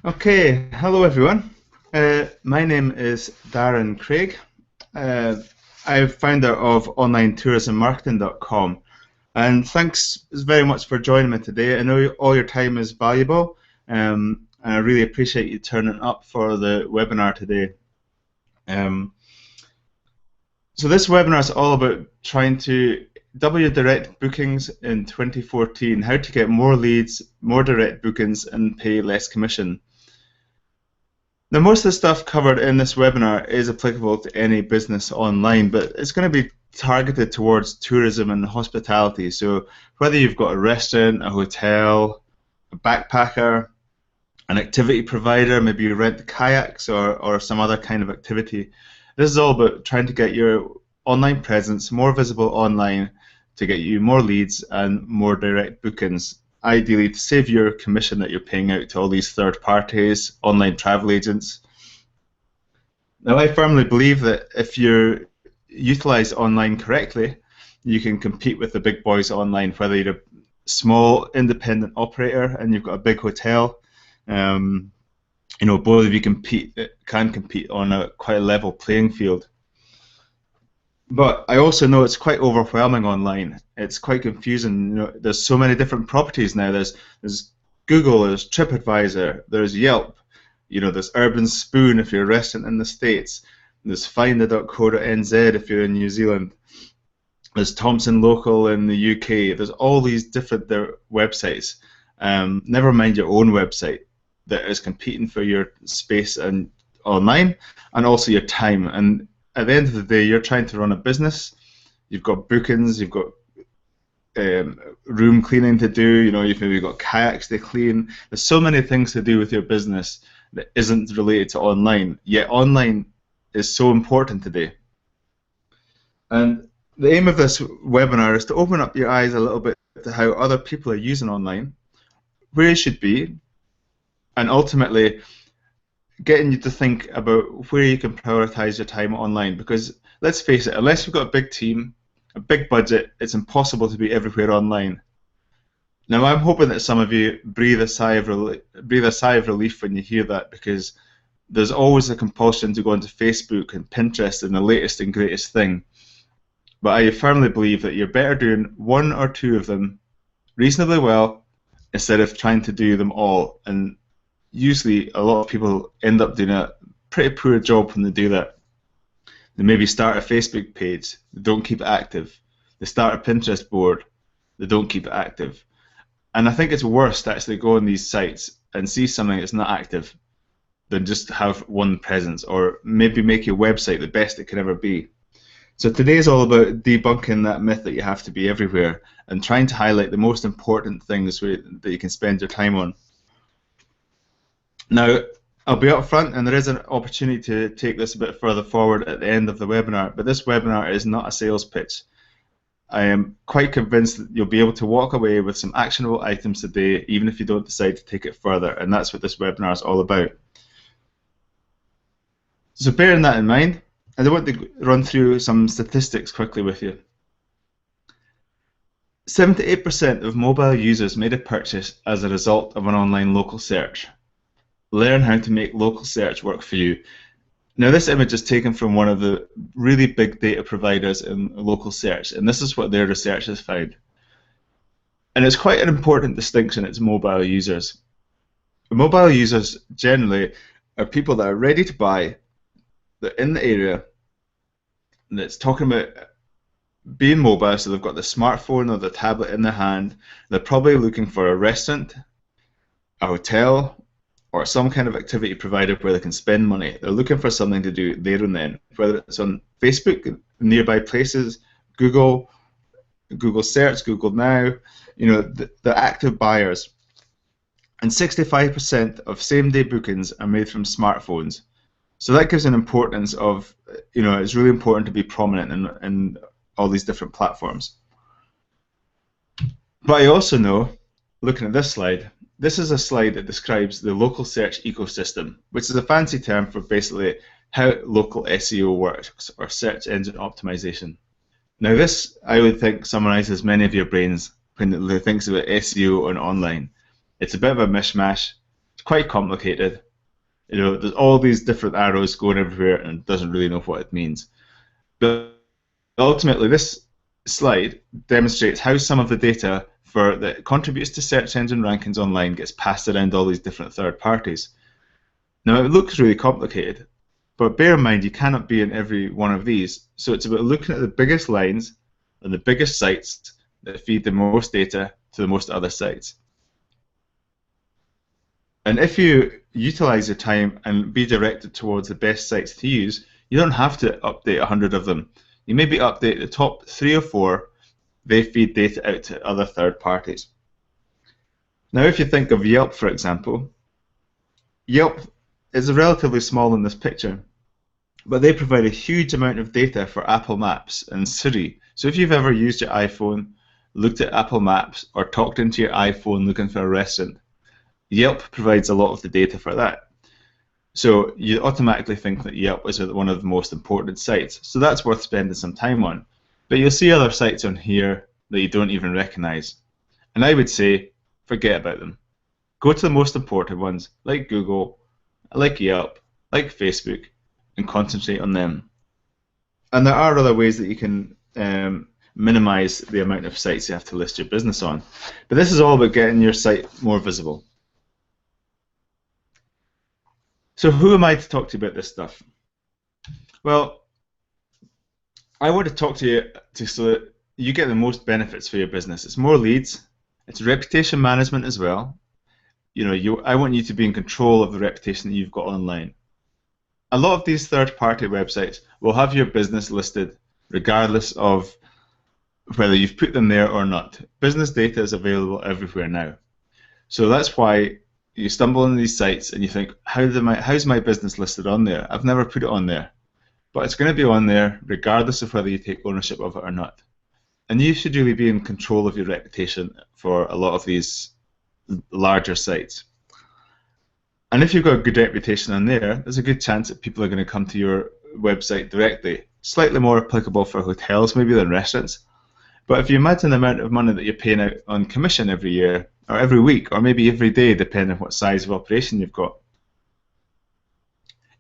Okay, hello everyone. My name is Darren Craig. Uh, I'm founder of OnlineTourismMarketing.com, and thanks very much for joining me today. I know all your time is valuable, and I really appreciate you turning up for the webinar today. Um, so this webinar is all about trying to double your direct bookings in 2014, how to get more leads, more direct bookings, and pay less commission. Now, most of the stuff covered in this webinar is applicable to any business online, but it's going to be targeted towards tourism and hospitality. So whether you've got a restaurant, a hotel, a backpacker, an activity provider, maybe you rent kayaks or some other kind of activity, this is all about trying to get your online presence more visible online to get you more leads and more direct bookings, ideally to save your commission that you're paying out to all these third parties, online travel agents. Now, I firmly believe that if you utilize online correctly, you can compete with the big boys online, whether you're a small independent operator and you've got a big hotel. Both of you can compete on a quite a level playing field. But I also know it's quite overwhelming online. It's quite confusing. There's so many different properties now. There's Google, there's TripAdvisor, there's Yelp. There's Urban Spoon if you're a restaurant in the States. There's Finder.co.nz if you're in New Zealand. There's Thompson Local in the UK. There's all these different websites. Never mind your own website that is competing for your space and online, and also your time. And at the end of the day, you're trying to run a business. You've got bookings, you've got room cleaning to do. You've maybe got kayaks to clean. There's so many things to do with your business that isn't related to online. Yet online is so important today. And the aim of this webinar is to open up your eyes a little bit to how other people are using online, where you should be, and ultimately getting you to think about where you can prioritize your time online. Because let's face it, unless you've got a big team, a big budget, it's impossible to be everywhere online. Now, I'm hoping that some of you breathe a sigh of relief when you hear that, because there's always a compulsion to go onto Facebook and Pinterest and the latest and greatest thing. But I firmly believe that you're better doing one or two of them reasonably well instead of trying to do them all. And usually a lot of people end up doing a pretty poor job when they do that. They maybe start a Facebook page, they don't keep it active. They start a Pinterest board, they don't keep it active. And I think it's worse to actually go on these sites and see something that's not active than just have one presence, or maybe make your website the best it can ever be. So today is all about debunking that myth that you have to be everywhere and trying to highlight the most important things that you can spend your time on. Now, I'll be up front, and there is an opportunity to take this a bit further forward at the end of the webinar, but this webinar is not a sales pitch. I am quite convinced that you'll be able to walk away with some actionable items today, even if you don't decide to take it further, and that's what this webinar is all about. So bearing that in mind, I want to run through some statistics quickly with you. 78% of mobile users made a purchase as a result of an online local search. Learn how to make local search work for you. Now, this image is taken from one of the really big data providers in local search, and this is what their research has found. And it's quite an important distinction, it's mobile users. Mobile users generally are people that are ready to buy, they're in the area, and it's talking about being mobile, so they've got the smartphone or the tablet in their hand. They're probably looking for a restaurant, a hotel, or some kind of activity provider where they can spend money. They're looking for something to do there and then, whether it's on Facebook, nearby places, Google Search, Google Now. They're active buyers. And 65% of same-day bookings are made from smartphones. So that gives an importance of, it's really important to be prominent in all these different platforms. But I also know, looking at this slide, this is a slide that describes the local search ecosystem, which is a fancy term for basically how local SEO works, or search engine optimization. Now this, I would think, summarizes many of your brains when it thinks about SEO and online. It's a bit of a mishmash, quite complicated. There's all these different arrows going everywhere and it doesn't really know what it means. But ultimately, this slide demonstrates how some of the data that contributes to search engine rankings online gets passed around all these different third parties. Now, it looks really complicated, but bear in mind you cannot be in every one of these. So it's about looking at the biggest lines and the biggest sites that feed the most data to the most other sites. And if you utilize your time and be directed towards the best sites to use, you don't have to update 100 of them. You maybe update the top 3 or 4. They feed data out to other third parties. Now, if you think of Yelp, for example, Yelp is relatively small in this picture, but they provide a huge amount of data for Apple Maps and Siri. So if you've ever used your iPhone, looked at Apple Maps, or talked into your iPhone looking for a restaurant, Yelp provides a lot of the data for that. So you automatically think that Yelp is one of the most important sites. So that's worth spending some time on. But you'll see other sites on here that you don't even recognize. And I would say, forget about them. Go to the most important ones, like Google, like Yelp, like Facebook, and concentrate on them. And there are other ways that you can minimize the amount of sites you have to list your business on. But this is all about getting your site more visible. So who am I to talk to you about this stuff? Well, I want to talk to you so that you get the most benefits for your business. It's more leads. It's reputation management as well. I want you to be in control of the reputation that you've got online. A lot of these third-party websites will have your business listed regardless of whether you've put them there or not. Business data is available everywhere now. So that's why you stumble on these sites and you think, how's my business listed on there? I've never put it on there. But it's going to be on there regardless of whether you take ownership of it or not. And you should really be in control of your reputation for a lot of these larger sites. And if you've got a good reputation on there, there's a good chance that people are going to come to your website directly. Slightly more applicable for hotels maybe than restaurants. But if you imagine the amount of money that you're paying out on commission every year, or every week, or maybe every day, depending on what size of operation you've got,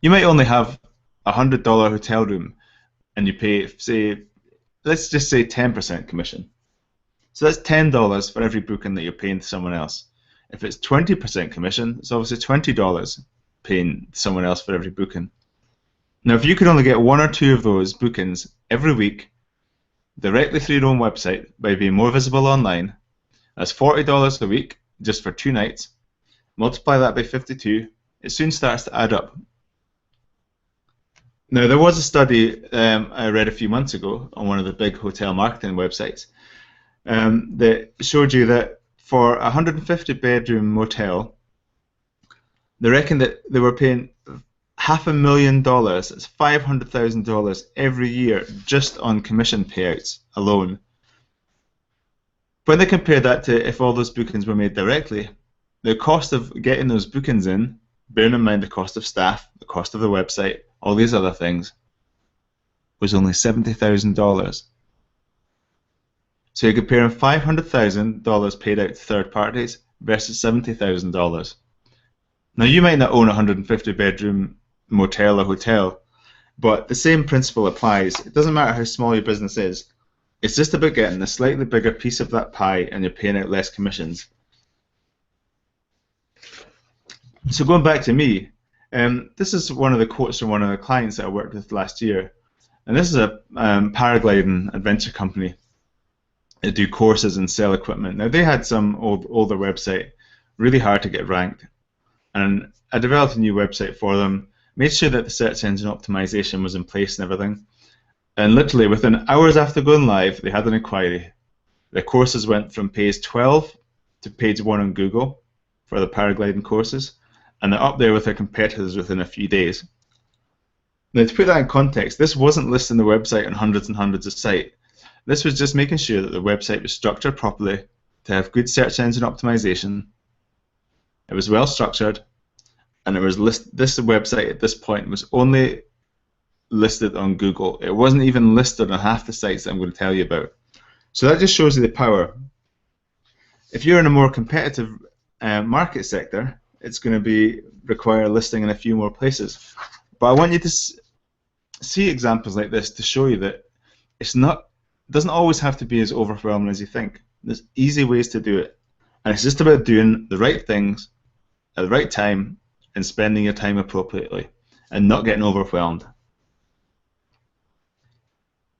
you might only have a $100 hotel room and you pay, let's just say 10% commission. So that's $10 for every booking that you're paying to someone else. If it's 20% commission, it's obviously $20 paying someone else for every booking. Now, if you could only get 1 or 2 of those bookings every week directly through your own website by being more visible online, that's $40 a week just for 2 nights. Multiply that by 52, it soon starts to add up. Now, there was a study I read a few months ago on one of the big hotel marketing websites that showed you that for a 150-bedroom motel, they reckon that they were paying $500,000, that's $500,000 every year just on commission payouts alone. When they compare that to if all those bookings were made directly, the cost of getting those bookings in, bearing in mind the cost of staff, the cost of the website, all these other things, was only $70,000. So you're comparing $500,000 paid out to third parties versus $70,000. Now, you might not own a 150-bedroom motel or hotel, but the same principle applies. It doesn't matter how small your business is. It's just about getting a slightly bigger piece of that pie and you're paying out less commissions. So going back to me, this is one of the quotes from one of the clients that I worked with last year. And this is a paragliding adventure company that do courses and sell equipment. Now, they had some older website, really hard to get ranked. And I developed a new website for them, made sure that the search engine optimization was in place and everything. And literally within hours after going live, they had an inquiry. The courses went from page 12 to page 1 on Google for the paragliding courses, and they're up there with their competitors within a few days. Now, to put that in context, this wasn't listing the website on hundreds and hundreds of sites. This was just making sure that the website was structured properly to have good search engine optimization. It was well structured, and it was this website at this point was only listed on Google. It wasn't even listed on half the sites that I'm going to tell you about. So that just shows you the power. If you're in a more competitive market sector, it's going to require listing in a few more places. But I want you to see examples like this to show you that it doesn't always have to be as overwhelming as you think. There's easy ways to do it, and it's just about doing the right things at the right time and spending your time appropriately and not getting overwhelmed.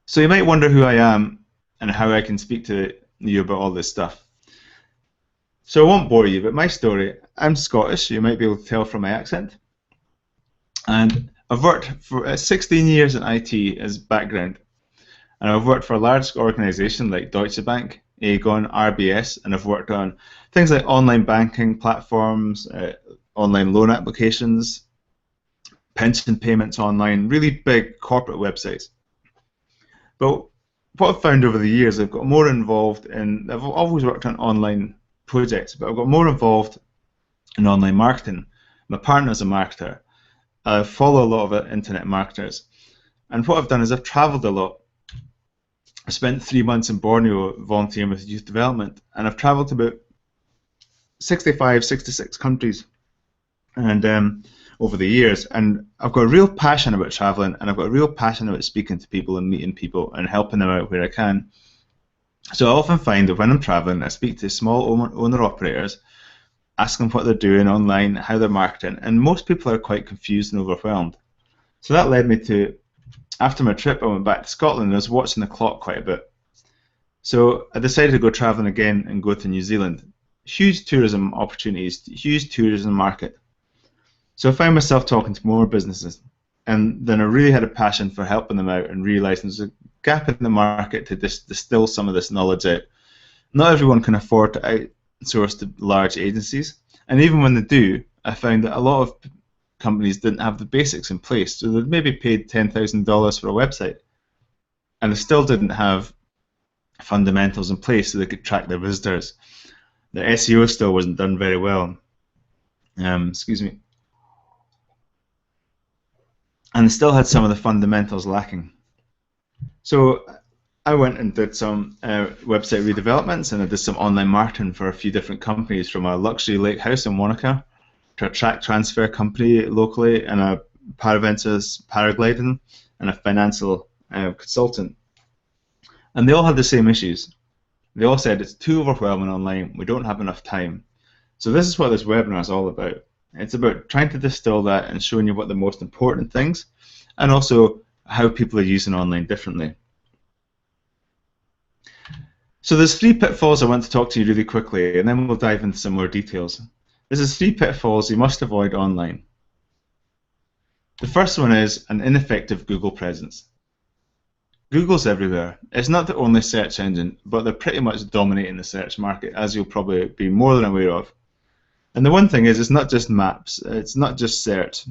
So you might wonder who I am and how I can speak to you about all this stuff. So I won't bore you, but my story, I'm Scottish, you might be able to tell from my accent, and I've worked for 16 years in IT as background, and I've worked for a large organisation like Deutsche Bank, Aegon, RBS, and I've worked on things like online banking platforms, online loan applications, pension payments online, really big corporate websites. But what I've found over the years, I've got more involved in, I've always worked on online projects, but I've got more involved in online marketing. My partner's a marketer. I follow a lot of internet marketers. And what I've done is I've travelled a lot. I spent 3 months in Borneo volunteering with youth development, and I've travelled to about 65, 66 countries and over the years, and I've got a real passion about travelling, and I've got a real passion about speaking to people and meeting people and helping them out where I can. So I often find that when I'm travelling, I speak to small owner-operators, ask them what they're doing online, how they're marketing, and most people are quite confused and overwhelmed. So that led me to, after my trip, I went back to Scotland and I was watching the clock quite a bit. So I decided to go travelling again and go to New Zealand. Huge tourism opportunities, huge tourism market. So I found myself talking to more businesses, and then I really had a passion for helping them out and realised there's a gap in the market to distill some of this knowledge out. Not everyone can afford to outsource to large agencies, and even when they do, I found that a lot of companies didn't have the basics in place. So they'd maybe paid $10,000 for a website, and they still didn't have fundamentals in place so they could track their visitors. The SEO still wasn't done very well. Excuse me. And they still had some of the fundamentals lacking. So I went and did some website redevelopments, and I did some online marketing for a few different companies, from a luxury lake house in Wanaka to a track transfer company locally, and a Paraventus paragliding, and a financial consultant. And they all had the same issues. They all said it's too overwhelming online, we don't have enough time. So this is what this webinar is all about. It's about trying to distill that and showing you what the most important things, and also how people are using online differently. So there's 3 pitfalls I want to talk to you really quickly, and then we'll dive into some more details. There's 3 pitfalls you must avoid online. The first one is an ineffective Google presence. Google's everywhere. It's not the only search engine, but they're pretty much dominating the search market, as you'll probably be more than aware of. And the one thing is, it's not just maps, it's not just search,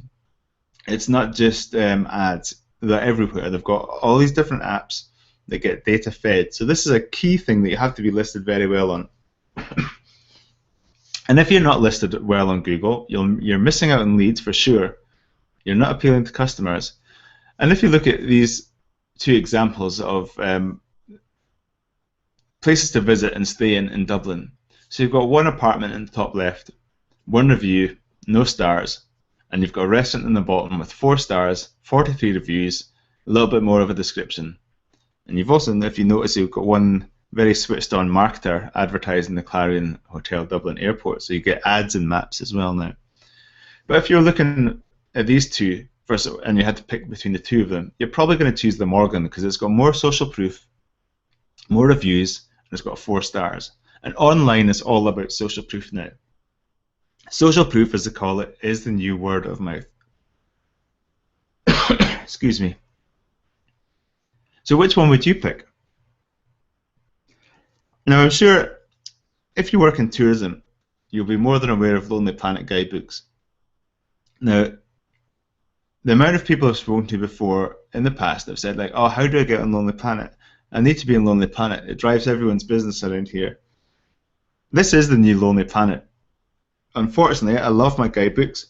it's not just ads. They're everywhere. They've got all these different apps that get data fed. So this is a key thing that you have to be listed very well on. And if you're not listed well on Google, you're missing out on leads for sure. You're not appealing to customers. And if you look at these 2 examples of places to visit and stay in Dublin. So you've got 1 apartment in the top left, 1 review, no stars, and you've got a restaurant in the bottom with 4 stars, 43 reviews, a little bit more of a description. And you've also, if you notice, you've got 1 very switched on marketer advertising the Clarion Hotel Dublin Airport, so you get ads and maps as well now. But if you're looking at these 2 first, and you had to pick between the 2 of them, you're probably going to choose the Morgan because it's got more social proof, more reviews, and it's got 4 stars. And online is all about social proof now. Social proof, as they call it, is the new word of mouth. Excuse me. So which one would you pick? Now, I'm sure if you work in tourism, you'll be more than aware of Lonely Planet guidebooks. Now, the amount of people I've spoken to before in the past have said, like, oh, how do I get on Lonely Planet? I need to be on Lonely Planet. It drives everyone's business around here. This is the new Lonely Planet. Unfortunately, I love my guidebooks,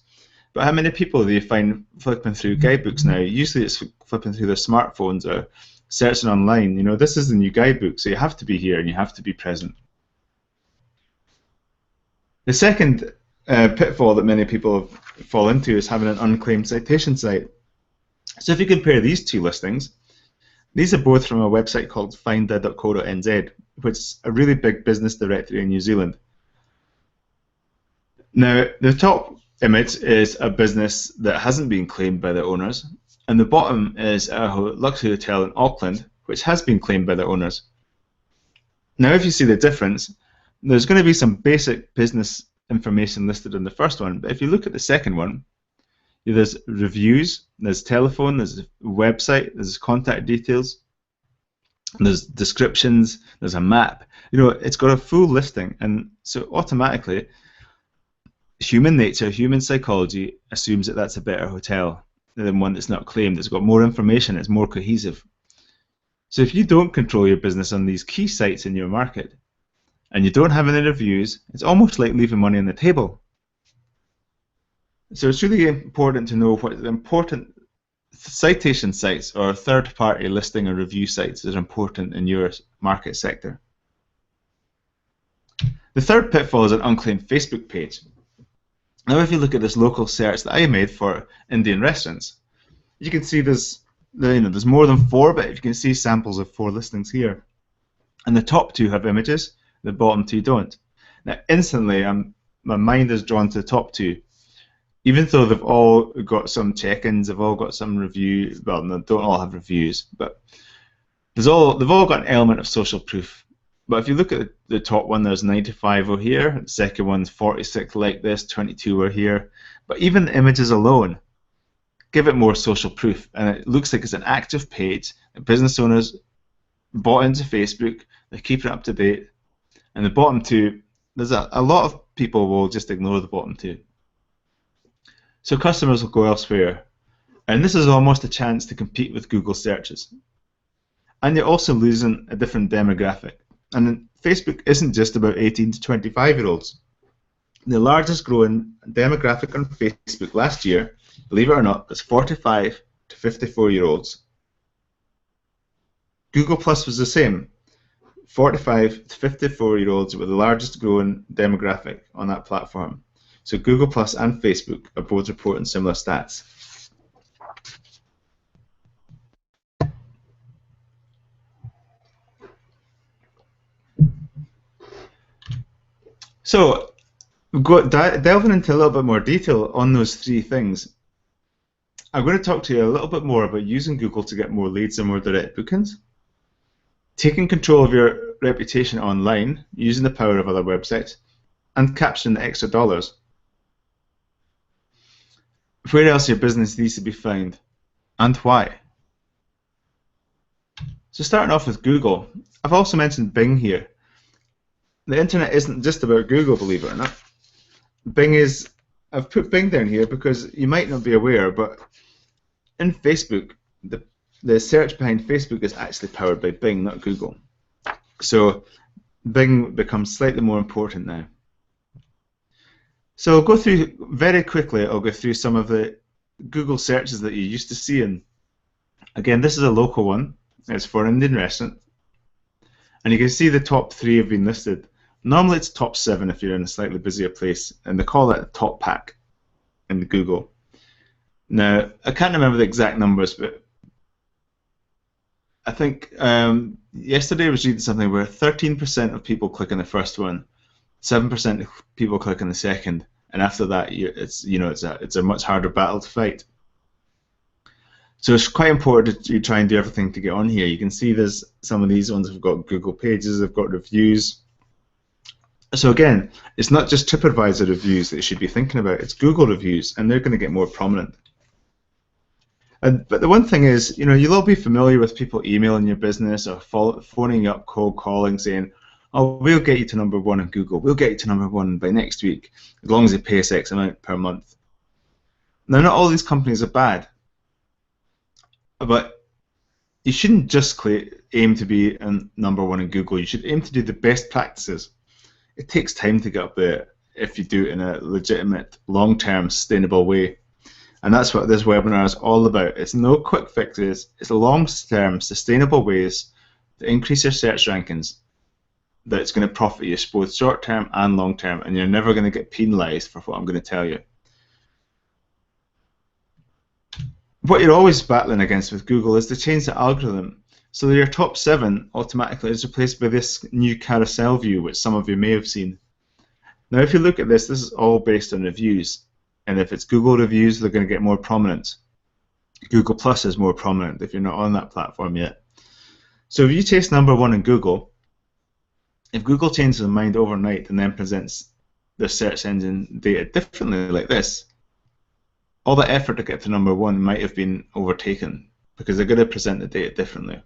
but how many people do you find flipping through guidebooks now? Usually it's flipping through their smartphones or searching online. You know, this is the new guidebook, so you have to be here and you have to be present. The second pitfall that many people fall into is having an unclaimed citation site. So if you compare these two listings, these are both from a website called finda.co.nz, which is a really big business directory in New Zealand. Now, the top image is a business that hasn't been claimed by the owners, and the bottom is a luxury hotel in Auckland, which has been claimed by the owners. Now, if you see the difference, there's going to be some basic business information listed in the first one, but if you look at the second one, there's reviews, there's telephone, there's website, there's contact details, there's descriptions, there's a map. It's got a full listing, and so automatically, human nature, human psychology assumes that that's a better hotel than one that's not claimed. It's got more information, it's more cohesive. So if you don't control your business on these key sites in your market, and you don't have any reviews, it's almost like leaving money on the table. So it's really important to know what the important citation sites or third-party listing or review sites are important in your market sector. The third pitfall is an unclaimed Facebook page. Now, if you look at this local search that I made for Indian restaurants, you can see there's more than 4, but you can see samples of 4 listings here. And the top 2 have images, the bottom 2 don't. Now, instantly, my mind is drawn to the top 2. Even though they've all got some check-ins, they've all got some review. Well, they don't all have reviews, but they've all got an element of social proof. But if you look at the top one, there's 95 over here. The second one's 46 like this, 22 are here. But even the images alone give it more social proof, and it looks like it's an active page. The business owners bought into Facebook. They're keeping it up to date. And the bottom 2, there's a lot of people will just ignore the bottom 2. So customers will go elsewhere, and this is almost a chance to compete with Google searches. And you're also losing a different demographic. And Facebook isn't just about 18 to 25-year-olds. The largest growing demographic on Facebook last year, believe it or not, was 45 to 54-year-olds. Google Plus was the same. 45 to 54-year-olds were the largest growing demographic on that platform. So Google Plus and Facebook are both reporting similar stats. So delving into a little bit more detail on those 3 things, I'm going to talk to you a little bit more about using Google to get more leads and more direct bookings, taking control of your reputation online using the power of other websites, and capturing the extra dollars. Where else your business needs to be found, and why? So starting off with Google, I've also mentioned Bing here. The internet isn't just about Google, believe it or not. I've put Bing down here because you might not be aware, but in Facebook, the search behind Facebook is actually powered by Bing, not Google. So Bing becomes slightly more important now. So I'll go through, very quickly, I'll go through some of the Google searches that you used to see. And again, this is a local one. It's for an Indian restaurant. And you can see the top 3 have been listed. Normally it's top 7 if you're in a slightly busier place, and they call it a top pack in Google. Now, I can't remember the exact numbers, but I think yesterday I was reading something where 13% of people click on the first one, 7% of people click on the second, and after that, it's a much harder battle to fight. So it's quite important that you try and do everything to get on here. You can see there's some of these ones have got Google Pages, they've got reviews. So again, it's not just TripAdvisor reviews that you should be thinking about, it's Google reviews, and they're going to get more prominent. But the one thing is, you'll all be familiar with people emailing your business or phoning you up, cold calling, saying, oh, we'll get you to number 1 on Google, we'll get you to number 1 by next week, as long as you pay us X amount per month. Now, not all these companies are bad, but you shouldn't just aim to be number 1 in Google. You should aim to do the best practices. It takes time to get up there if you do it in a legitimate, long-term, sustainable way. And that's what this webinar is all about. It's no quick fixes. It's long-term, sustainable ways to increase your search rankings. that's going to profit you both short term and long term, and you're never going to get penalized for what I'm going to tell you. What you're always battling against with Google is to change the algorithm so that your top 7 automatically is replaced by this new carousel view, which some of you may have seen. Now, if you look at this is all based on reviews, and if it's Google reviews, they're going to get more prominent. Google Plus is more prominent if you're not on that platform yet. So if you chase number 1 in Google, if Google changes their mind overnight and then presents their search engine data differently like this, all the effort to get to number 1 might have been overtaken because they're going to present the data differently.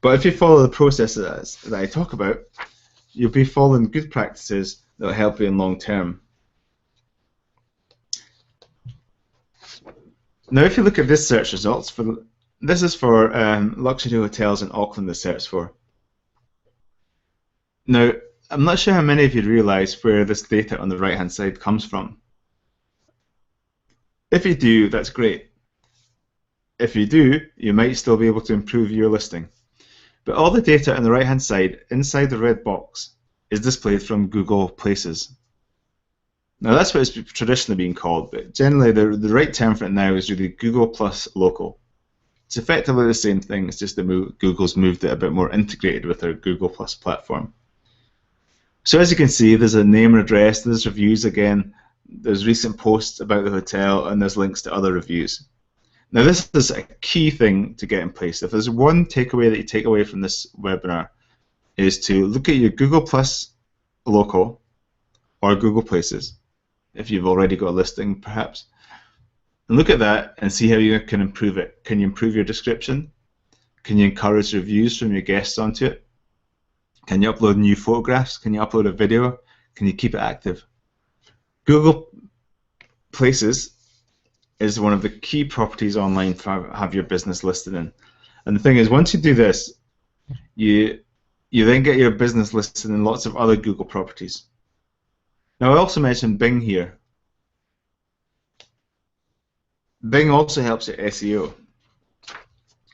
But if you follow the process that I talk about, you'll be following good practices that will help you in long term. Now, if you look at this search results, this is for luxury hotels in Auckland to search for. Now, I'm not sure how many of you realize where this data on the right-hand side comes from. If you do, that's great. If you do, you might still be able to improve your listing. But all the data on the right-hand side, inside the red box, is displayed from Google Places. Now that's what it's traditionally been called, but generally the right term for it now is really Google Plus Local. It's effectively the same thing, it's just that Google's moved it a bit more integrated with their Google Plus platform. So as you can see, there's a name and address, there's reviews again, there's recent posts about the hotel, and there's links to other reviews. Now this is a key thing to get in place. If there's one takeaway that you take away from this webinar, is to look at your Google Plus Local or Google Places, if you've already got a listing perhaps, and look at that and see how you can improve it. Can you improve your description? Can you encourage reviews from your guests onto it? Can you upload new photographs? Can you upload a video? Can you keep it active? Google Places is one of the key properties online to have your business listed in. And the thing is, once you do this, you then get your business listed in lots of other Google properties. Now I also mentioned Bing here. Bing also helps at SEO.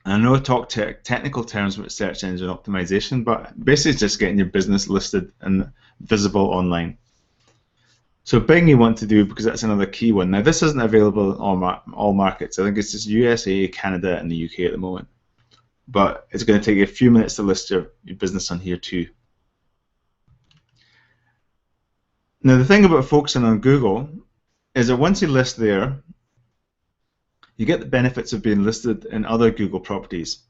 And I know I talk technical terms about search engine optimization, but basically it's just getting your business listed and visible online. So Bing you want to do because that's another key one. Now this isn't available in all markets. I think it's just USA, Canada, and the UK at the moment. But it's going to take you a few minutes to list your business on here too. Now the thing about focusing on Google is that once you list there, you get the benefits of being listed in other Google properties.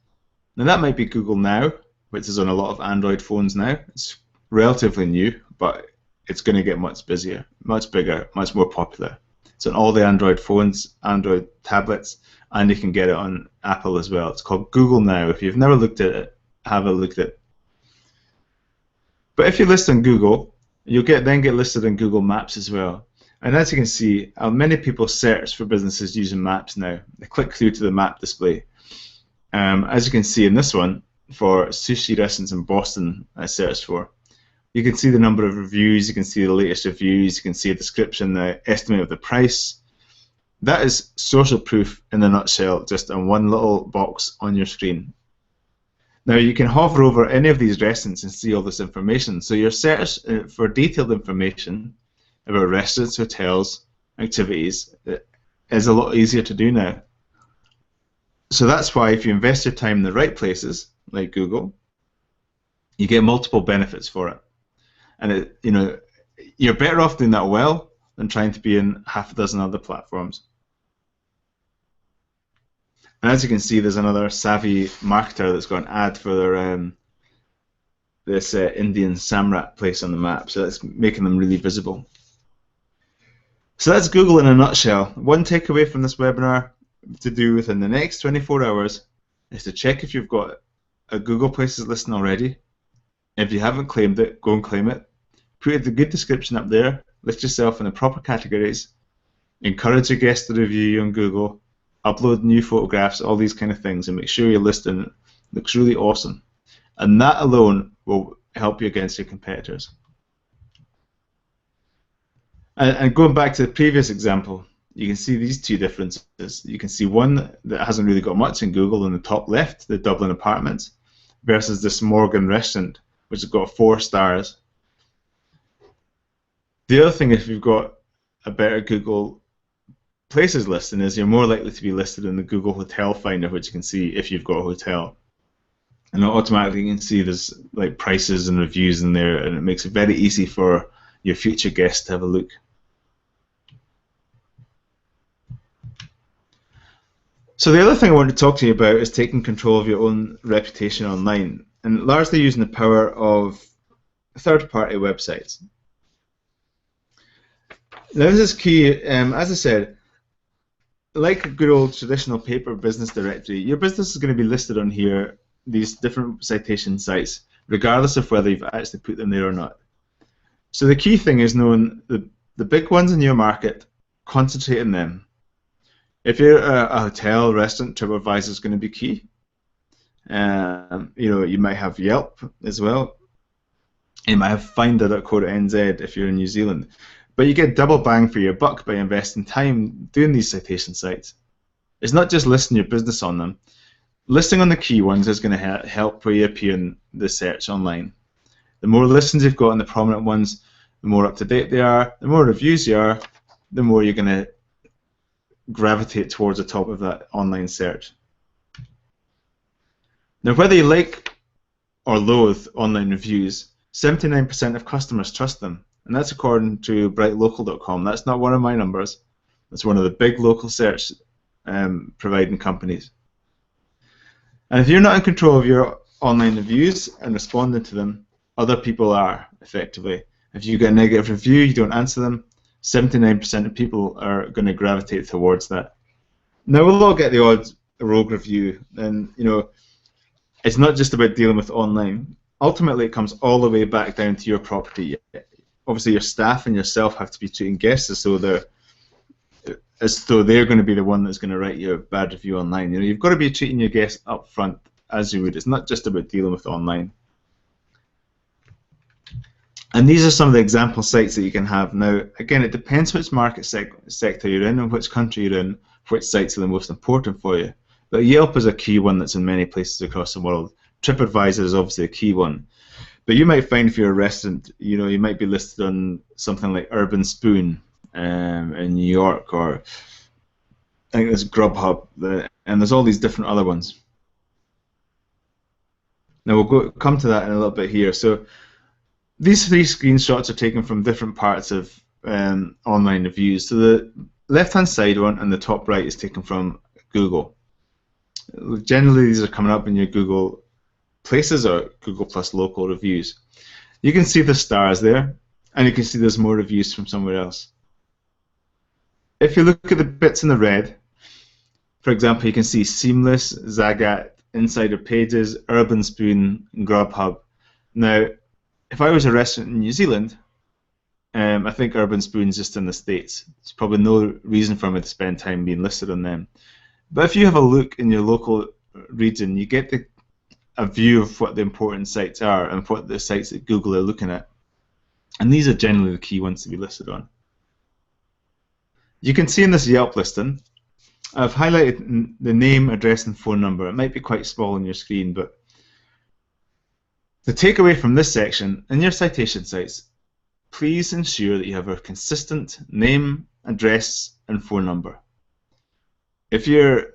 Now that might be Google Now, which is on a lot of Android phones now. It's relatively new, but it's going to get much busier, much bigger, much more popular. It's on all the Android phones, Android tablets, and you can get it on Apple as well. It's called Google Now. If you've never looked at it, have a look at it. But if you list on Google, you'll then get listed in Google Maps as well. And as you can see, many people search for businesses using maps now. They click through to the map display. As you can see in this one, for sushi restaurants in Boston, I searched for. You can see the number of reviews, you can see the latest reviews, you can see a description, the estimate of the price. That is social proof in a nutshell, just in one little box on your screen. Now you can hover over any of these restaurants and see all this information. So your search for detailed information about restaurants, hotels, activities is a lot easier to do now. So that's why if you invest your time in the right places, like Google, you get multiple benefits for it. And you're better off doing that well than trying to be in half a dozen other platforms. And as you can see, there's another savvy marketer that's got an ad for their this Indian Samrat place on the map, so that's making them really visible. So that's Google in a nutshell. One takeaway from this webinar to do within the next 24 hours is to check if you've got a Google Places listing already. If you haven't claimed it, go and claim it. Put a good description up there, list yourself in the proper categories, encourage your guests to review you on Google, upload new photographs, all these kind of things, and make sure your listing looks really awesome. And that alone will help you against your competitors. And going back to the previous example, you can see these two differences. You can see one that hasn't really got much in Google in the top left, the Dublin Apartments, versus this Morgan restaurant, which has got 4 stars. The other thing, if you've got a better Google Places listing, is you're more likely to be listed in the Google Hotel Finder, which you can see if you've got a hotel. And automatically you can see there's like prices and reviews in there, and it makes it very easy for your future guests to have a look. So the other thing I want to talk to you about is taking control of your own reputation online, and largely using the power of third-party websites. Now this is key. As I said, like a good old traditional paper business directory, your business is going to be listed on here, these different citation sites, regardless of whether you've actually put them there or not. So the key thing is knowing the big ones in your market, concentrate on them. If you're a hotel, restaurant, TripAdvisor is going to be key. You might have Yelp as well. You might have Finder.co.nz if you're in New Zealand. But you get double bang for your buck by investing time doing these citation sites. It's not just listing your business on them. Listing on the key ones is going to help where you appear in the search online. The more listings you've got on the prominent ones, the more up to date they are, the more reviews you are, the more you're going to gravitate towards the top of that online search. Now, whether you like or loathe online reviews, 79% of customers trust them. And that's according to brightlocal.com. That's not one of my numbers. That's one of the big local search providing companies. And if you're not in control of your online reviews and responding to them, other people are, effectively. If you get a negative review, you don't answer them, 79% of people are going to gravitate towards that. Now, we'll all get the odd rogue review, and it's not just about dealing with online. Ultimately, it comes all the way back down to your property. Obviously, your staff and yourself have to be treating guests as though they're going to be the one that's going to write you a bad review online. You've got to be treating your guests up front as you would. It's not just about dealing with online. And these are some of the example sites that you can have. Now, again, it depends which market sector you're in and which country you're in, which sites are the most important for you. But Yelp is a key one that's in many places across the world. TripAdvisor is obviously a key one. But you might find if you're a restaurant, you might be listed on something like Urban Spoon in New York, or I think there's Grubhub, and there's all these different other ones. Now we'll come to that in a little bit here. So these 3 screenshots are taken from different parts of online reviews. So the left-hand side one and the top right is taken from Google. Generally, these are coming up in your Google Places or Google Plus local reviews. You can see the stars there, and you can see there's more reviews from somewhere else. If you look at the bits in the red, for example, you can see Seamless, Zagat, Insider Pages, Urban Spoon, and Grubhub. Now, if I was a restaurant in New Zealand, I think Urban Spoon's just in the States. There's probably no reason for me to spend time being listed on them. But if you have a look in your local region, you get a view of what the important sites are and what the sites that Google are looking at. And these are generally the key ones to be listed on. You can see in this Yelp listing, I've highlighted the name, address, and phone number. It might be quite small on your screen, but the takeaway from this section, in your citation sites, please ensure that you have a consistent name, address, and phone number. If you're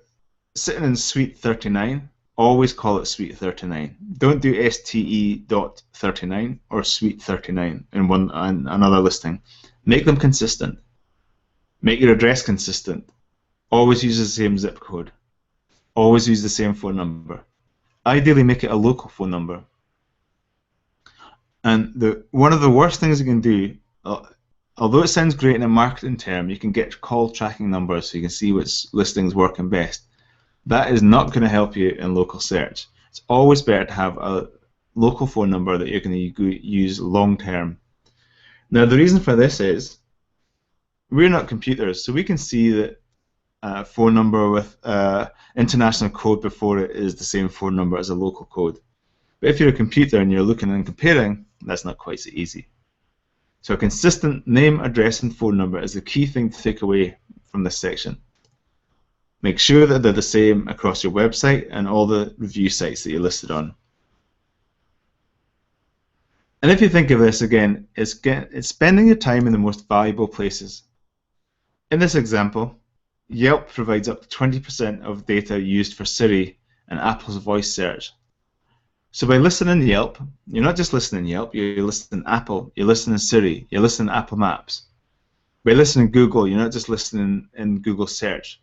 sitting in Suite 39, always call it Suite 39. Don't do STE.39 or Suite 39 in another listing. Make them consistent. Make your address consistent. Always use the same zip code. Always use the same phone number. Ideally, make it a local phone number. And one of the worst things you can do, although it sounds great in a marketing term, you can get call tracking numbers so you can see which listings working best. That is not going to help you in local search. It's always better to have a local phone number that you're going to use long term. Now, the reason for this is we're not computers, so we can see that a phone number with international code before it is the same phone number as a local code. But if you're a computer and you're looking and comparing, that's not quite so easy. So a consistent name, address, and phone number is the key thing to take away from this section. Make sure that they're the same across your website and all the review sites that you're listed on. And if you think of this again, it's spending your time in the most valuable places. In this example, Yelp provides up to 20% of data used for Siri and Apple's voice search. So by listening to Yelp, you're not just listening to Yelp, you're listening to Apple, you're listening to Siri, you're listening to Apple Maps. By listening to Google, you're not just listening in Google search.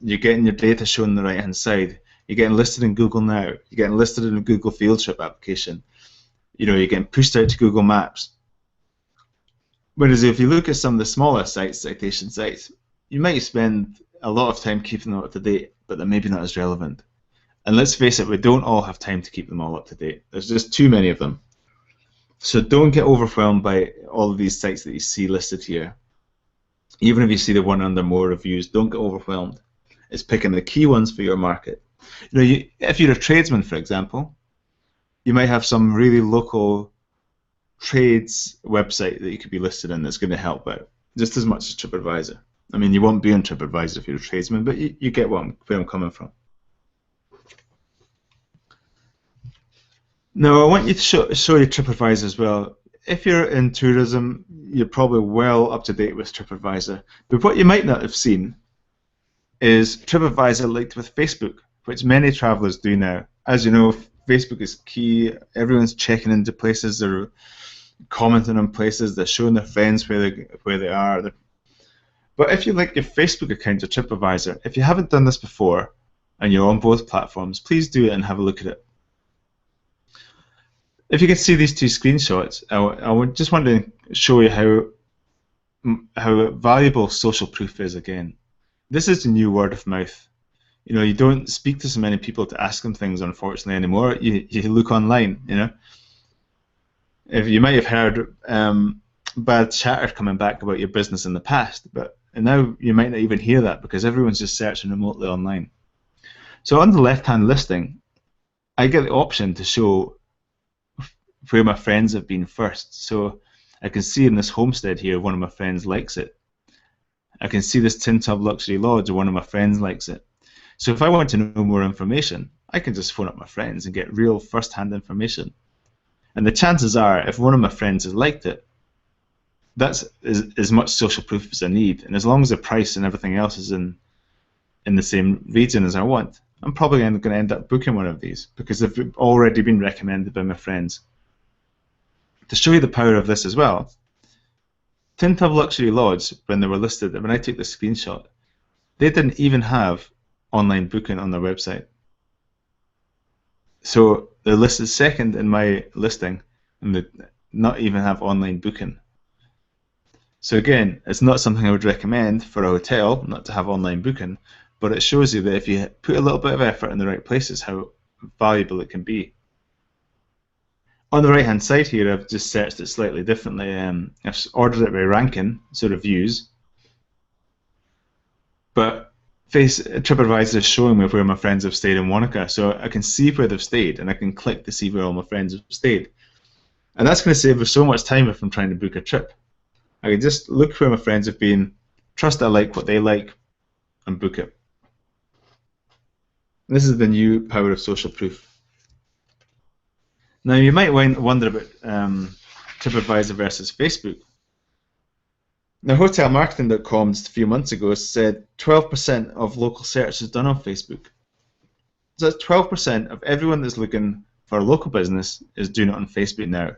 You're getting your data shown on the right-hand side. You're getting listed in Google Now. You're getting listed in a Google Field Trip application. You're getting pushed out to Google Maps. Whereas if you look at some of the smaller sites, citation sites, you might spend a lot of time keeping them up to date, but they're maybe not as relevant. And let's face it, we don't all have time to keep them all up to date. There's just too many of them. So don't get overwhelmed by all of these sites that you see listed here. Even if you see the one under more reviews, don't get overwhelmed. It's picking the key ones for your market. If you're a tradesman, for example, you might have some really local trades website that you could be listed in that's going to help out, just as much as TripAdvisor. I mean, you won't be on TripAdvisor if you're a tradesman, but you get where I'm coming from. Now, I want you to show you TripAdvisor as well. If you're in tourism, you're probably well up to date with TripAdvisor. But what you might not have seen is TripAdvisor linked with Facebook, which many travelers do now. As you know, Facebook is key. Everyone's checking into places, they're commenting on places, they're showing their friends where they are. But if you link your Facebook account to TripAdvisor, if you haven't done this before and you're on both platforms, please do it and have a look at it. If you can see these two screenshots, I would just want to show you how valuable social proof is again. This is the new word of mouth. You don't speak to so many people to ask them things, unfortunately, anymore. You look online, If you might have heard bad chatter coming back about your business in the past, but now you might not even hear that because everyone's just searching remotely online. So on the left-hand listing, I get the option to show where my friends have been first. So I can see in this homestead here, one of my friends likes it. I can see this Tin Tub Luxury Lodge, one of my friends likes it. So if I want to know more information, I can just phone up my friends and get real first-hand information. And the chances are, if one of my friends has liked it, that's as much social proof as I need. And as long as the price and everything else is in the same region as I want, I'm probably going to end up booking one of these because they've already been recommended by my friends. To show you the power of this as well, Tin Tub Luxury Lodge, when they were listed, when I took the screenshot, they didn't even have online booking on their website. So they're listed second in my listing, and they not even have online booking. So again, it's not something I would recommend for a hotel, not to have online booking, but it shows you that if you put a little bit of effort in the right places, how valuable it can be. On the right-hand side here, I've just searched it slightly differently. I've ordered it by ranking, so reviews. But TripAdvisor is showing me where my friends have stayed in Wanaka, so I can see where they've stayed, and I can click to see where all my friends have stayed. And that's going to save me so much time if I'm trying to book a trip. I can just look where my friends have been, trust I like what they like, and book it. This is the new power of social proof. Now you might wonder about TripAdvisor versus Facebook. Now HotelMarketing.com just a few months ago said 12% of local search is done on Facebook. So that's 12% of everyone that's looking for a local business is doing it on Facebook now.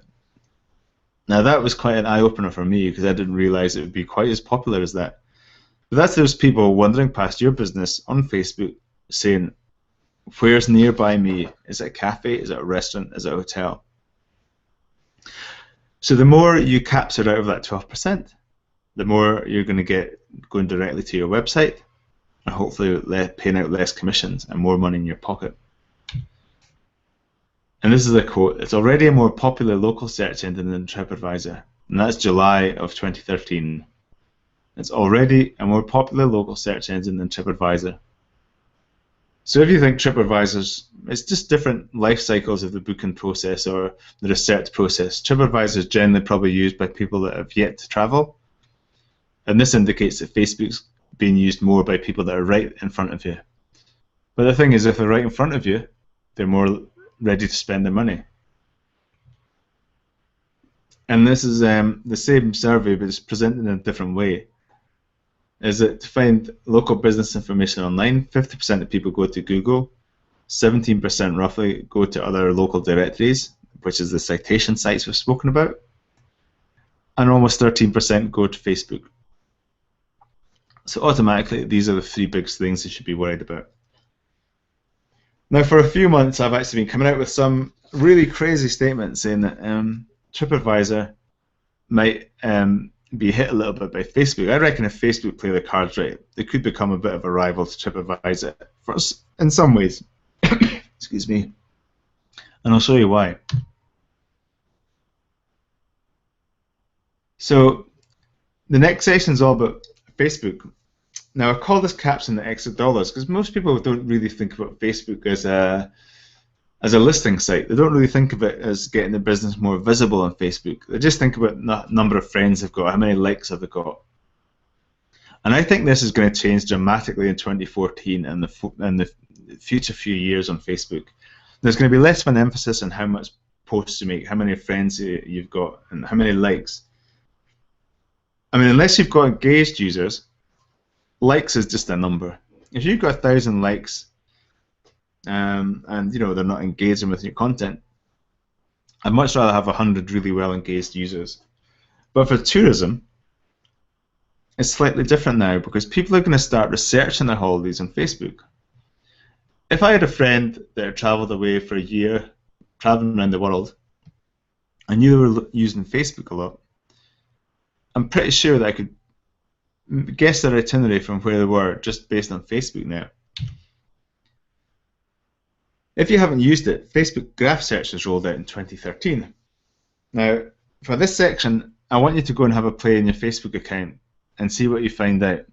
Now that was quite an eye-opener for me because I didn't realise it would be quite as popular as that. But that's those people wandering past your business on Facebook saying, where's nearby me? Is it a cafe? Is it a restaurant? Is it a hotel? So the more you capture out of that 12%, the more you're going to get going directly to your website and hopefully paying out less commissions and more money in your pocket. And this is a quote: "It's already a more popular local search engine than TripAdvisor." And that's July of 2013. It's already a more popular local search engine than TripAdvisor. So if you think TripAdvisor's, it's just different life cycles of the booking process or the research process. TripAdvisor is generally probably used by people that have yet to travel. And this indicates that Facebook's being used more by people that are right in front of you. But the thing is, if they're right in front of you, they're more ready to spend their money. and this is the same survey, but it's presented in a different way. Is that to find local business information online, 50% of people go to Google, 17% roughly go to other local directories, which is the citation sites we've spoken about, and almost 13% go to Facebook. So automatically, these are the three big things you should be worried about. Now, for a few months, I've actually been coming out with some really crazy statements saying that TripAdvisor might be hit a little bit by Facebook. I reckon if Facebook play the cards right, they could become a bit of a rival to TripAdvisor for us in some ways. Excuse me. And I'll show you why. So the next section is all about Facebook. Now I call this caption the extra dollars because most people don't really think about Facebook as a listing site. They don't really think of it as getting the business more visible on Facebook. They just think about the number of friends they've got, how many likes have they got. And I think this is going to change dramatically in 2014 and the future few years on Facebook. There's going to be less of an emphasis on how much posts you make, how many friends you've got, and how many likes. I mean, unless you've got engaged users, likes is just a number. If you've got 1,000 likes, and they're not engaging with your content, I'd much rather have 100 really well engaged users. But for tourism, it's slightly different now because people are going to start researching their holidays on Facebook. If I had a friend that had travelled away for a year, travelling around the world, and you were using Facebook a lot, I'm pretty sure that I could guess their itinerary from where they were just based on Facebook now. If you haven't used it, Facebook Graph Search was rolled out in 2013. Now, for this section, I want you to go and have a play in your Facebook account and see what you find out.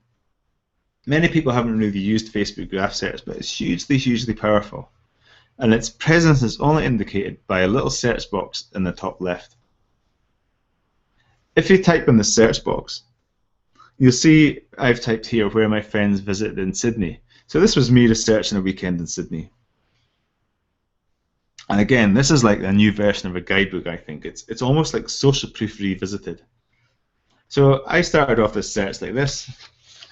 Many people haven't really used Facebook Graph Search, but it's hugely, hugely powerful. And its presence is only indicated by a little search box in the top left. If you type in the search box, you'll see I've typed here where my friends visited in Sydney. So this was me researching a weekend in Sydney. And again, this is like a new version of a guidebook, I think. It's almost like Social Proof Revisited. So I started off this search like this,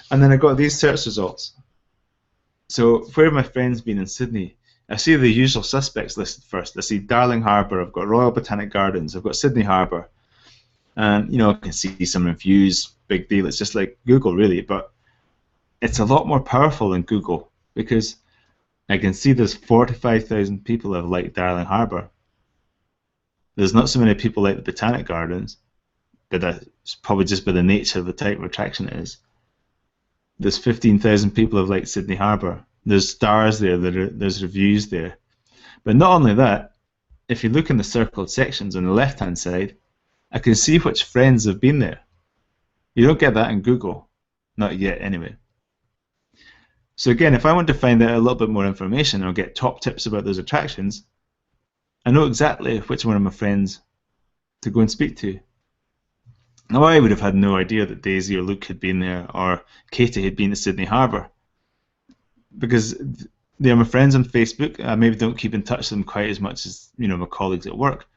and then I got these search results. So where have my friends been in Sydney? I see the usual suspects listed first. I see Darling Harbour, I've got Royal Botanic Gardens, I've got Sydney Harbour. And I can see some reviews, big deal. It's just like Google really, but it's a lot more powerful than Google because I can see there's 45,000 people have liked Darling Harbour. There's not so many people like the Botanic Gardens, but that's probably just by the nature of the type of attraction it is. There's 15,000 people have liked Sydney Harbour. There's stars there, there's reviews there. But not only that, if you look in the circled sections on the left-hand side, I can see which friends have been there. You don't get that in Google, not yet anyway. So again, if I want to find out a little bit more information or get top tips about those attractions, I know exactly which one of my friends to go and speak to. Now I would have had no idea that Daisy or Luke had been there or Katie had been to Sydney Harbour because they're my friends on Facebook. I maybe don't keep in touch with them quite as much as my colleagues at work,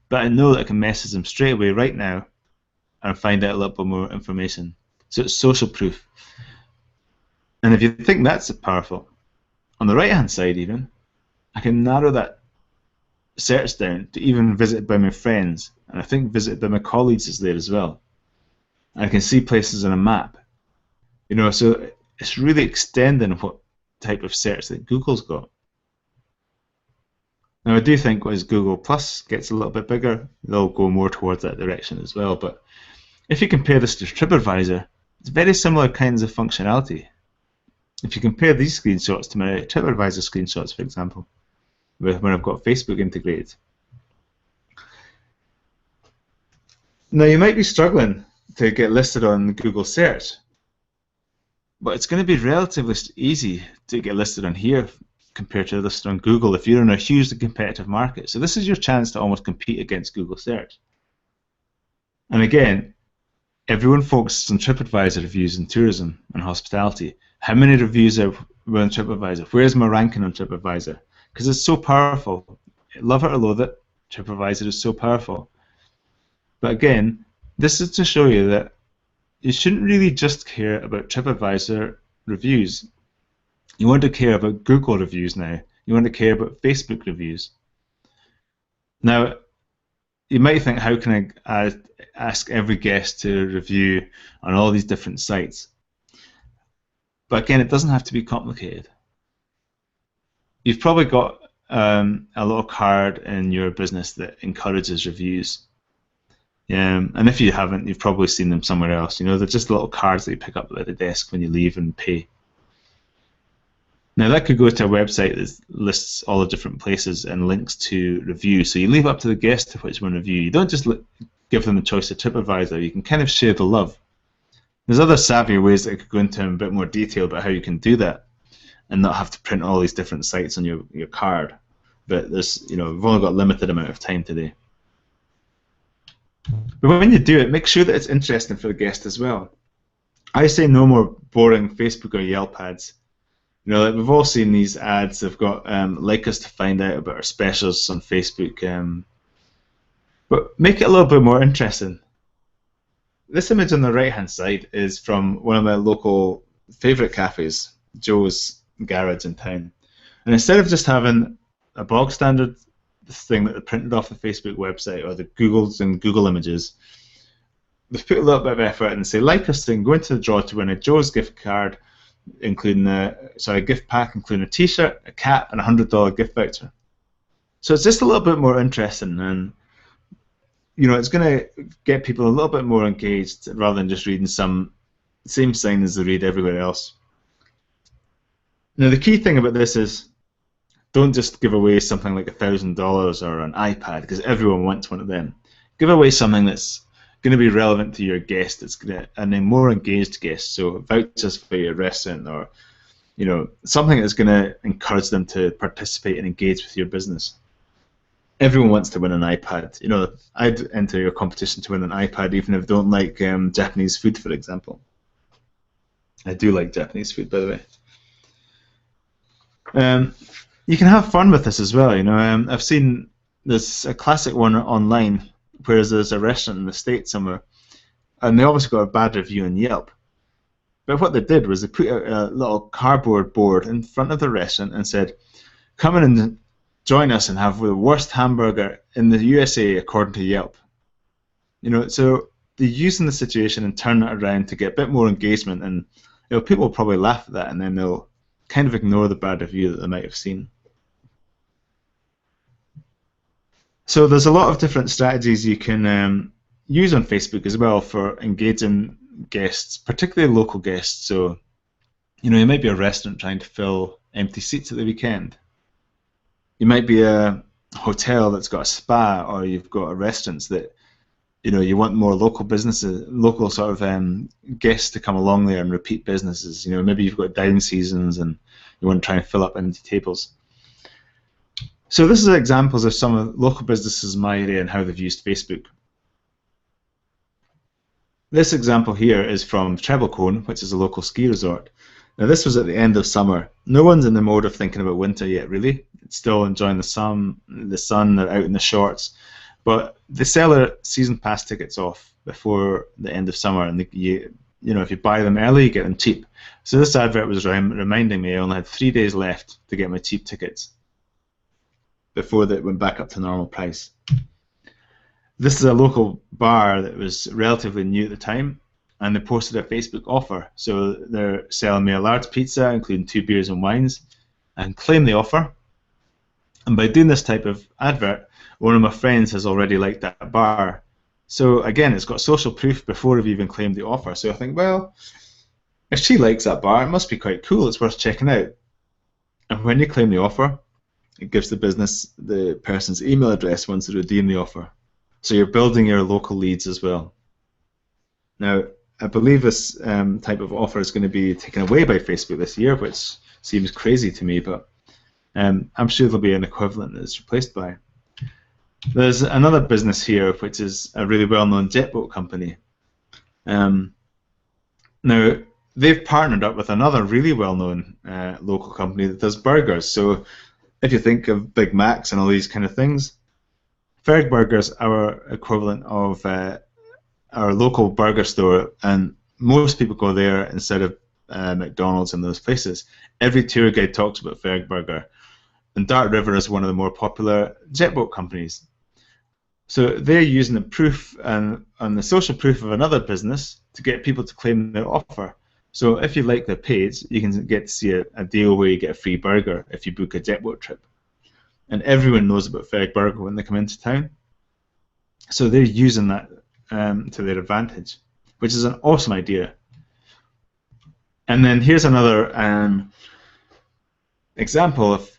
but I know that I can message them straight away right now and find out a little bit more information. So it's social proof. And if you think that's powerful, on the right hand side even, I can narrow that search down to even visited by my friends, and I think visited by my colleagues is there as well. And I can see places on a map. So it's really extending what type of search that Google's got. Now I do think as Google Plus gets a little bit bigger, they'll go more towards that direction as well. But if you compare this to TripAdvisor, it's very similar kinds of functionality. If you compare these screenshots to my TripAdvisor screenshots, for example, when I've got Facebook integrated. Now you might be struggling to get listed on Google search, but it's going to be relatively easy to get listed on here compared to listed on Google if you're in a hugely competitive market. So this is your chance to almost compete against Google search. And again, everyone focuses on TripAdvisor reviews in tourism and hospitality. How many reviews are on TripAdvisor? Where's my ranking on TripAdvisor? Because it's so powerful. Love it or loathe it, TripAdvisor is so powerful. But again, this is to show you that you shouldn't really just care about TripAdvisor reviews. You want to care about Google reviews now. You want to care about Facebook reviews. Now, you might think, how can I ask every guest to review on all these different sites? But again, it doesn't have to be complicated. You've probably got a little card in your business that encourages reviews. And if you haven't, you've probably seen them somewhere else. They're just little cards that you pick up at the desk when you leave and pay. Now that could go to a website that lists all the different places and links to reviews. So you leave it up to the guest to which one review. You don't just give them the choice of TripAdvisor. You can kind of share the love. There's other savvier ways that I could go into in a bit more detail about how you can do that and not have to print all these different sites on your card. But we've only got a limited amount of time today. But when you do it, make sure that it's interesting for the guest as well. I say no more boring Facebook or Yelp ads. We've all seen these ads. They've got like us to find out about our specials on Facebook. But make it a little bit more interesting. This image on the right-hand side is from one of my local favourite cafes, Joe's Garage in town. And instead of just having a bog standard thing that they printed off the Facebook website or the Googles and Google images, they've put a little bit of effort and say, like us thing, go into the draw to win a Joe's gift card, including a gift pack, including a T-shirt, a cap, and a $100 gift voucher. So it's just a little bit more interesting, and it's going to get people a little bit more engaged rather than just reading some same sign as they read everywhere else. Now the key thing about this is, don't just give away something like $1,000 or an iPad, because everyone wants one of them. Give away something that's going to be relevant to your guest. It's going to, and a more engaged guest. So vouchers for your restaurant, or something that's going to encourage them to participate and engage with your business. Everyone wants to win an iPad. I'd enter your competition to win an iPad, even if I don't like Japanese food, for example. I do like Japanese food, by the way. You can have fun with this as well. I've seen this a classic one online, where there's a restaurant in the States somewhere, and they obviously got a bad review on Yelp. But what they did was they put out a little cardboard board in front of the restaurant and said, "Come in and join us and have the worst hamburger in the USA according to Yelp." So they're using the situation and turning it around to get a bit more engagement, and people will probably laugh at that, and then they'll kind of ignore the bad review that they might have seen. So there's a lot of different strategies you can use on Facebook as well for engaging guests, particularly local guests. So, you might be a restaurant trying to fill empty seats at the weekend. You might be a hotel that's got a spa, or you've got a restaurant that, you want more local businesses, local sort of guests to come along there and repeat businesses. Maybe you've got down seasons and you want to try and fill up empty tables. So this is examples of some of local businesses in my area and how they've used Facebook. This example here is from Treblecone, which is a local ski resort. Now this was at the end of summer. No one's in the mode of thinking about winter yet, really. It's still enjoying the sun, they're out in the shorts. But they sell their season pass tickets off before the end of summer, and if you buy them early, you get them cheap. So this advert was reminding me I only had 3 days left to get my cheap tickets before they went back up to normal price. This is a local bar that was relatively new at the time, and they posted a Facebook offer. So they're selling me a large pizza, including 2 beers and wines, and claim the offer. And by doing this type of advert, one of my friends has already liked that bar. So again, it's got social proof before I've even claimed the offer. So I think, well, if she likes that bar, it must be quite cool. It's worth checking out. And when you claim the offer, it gives the business the person's email address once they redeem the offer. So you're building your local leads as well. Now, I believe this type of offer is going to be taken away by Facebook this year, which seems crazy to me, but I'm sure there'll be an equivalent that it's replaced by. There's another business here, which is a really well-known jet boat company. Now, they've partnered up with another really well-known local company that does burgers. So if you think of Big Macs and all these kind of things, Ferg Burger's our equivalent of our local burger store, and most people go there instead of McDonald's and those places. Every tour guide talks about Ferg Burger, and Dart River is one of the more popular jet boat companies. So they're using the proof and the social proof of another business to get people to claim their offer. So if you like their page, you can get to see a deal where you get a free burger if you book a jet boat trip. And everyone knows about Ferg Burger when they come into town. So they're using that to their advantage, which is an awesome idea. And then here's another example of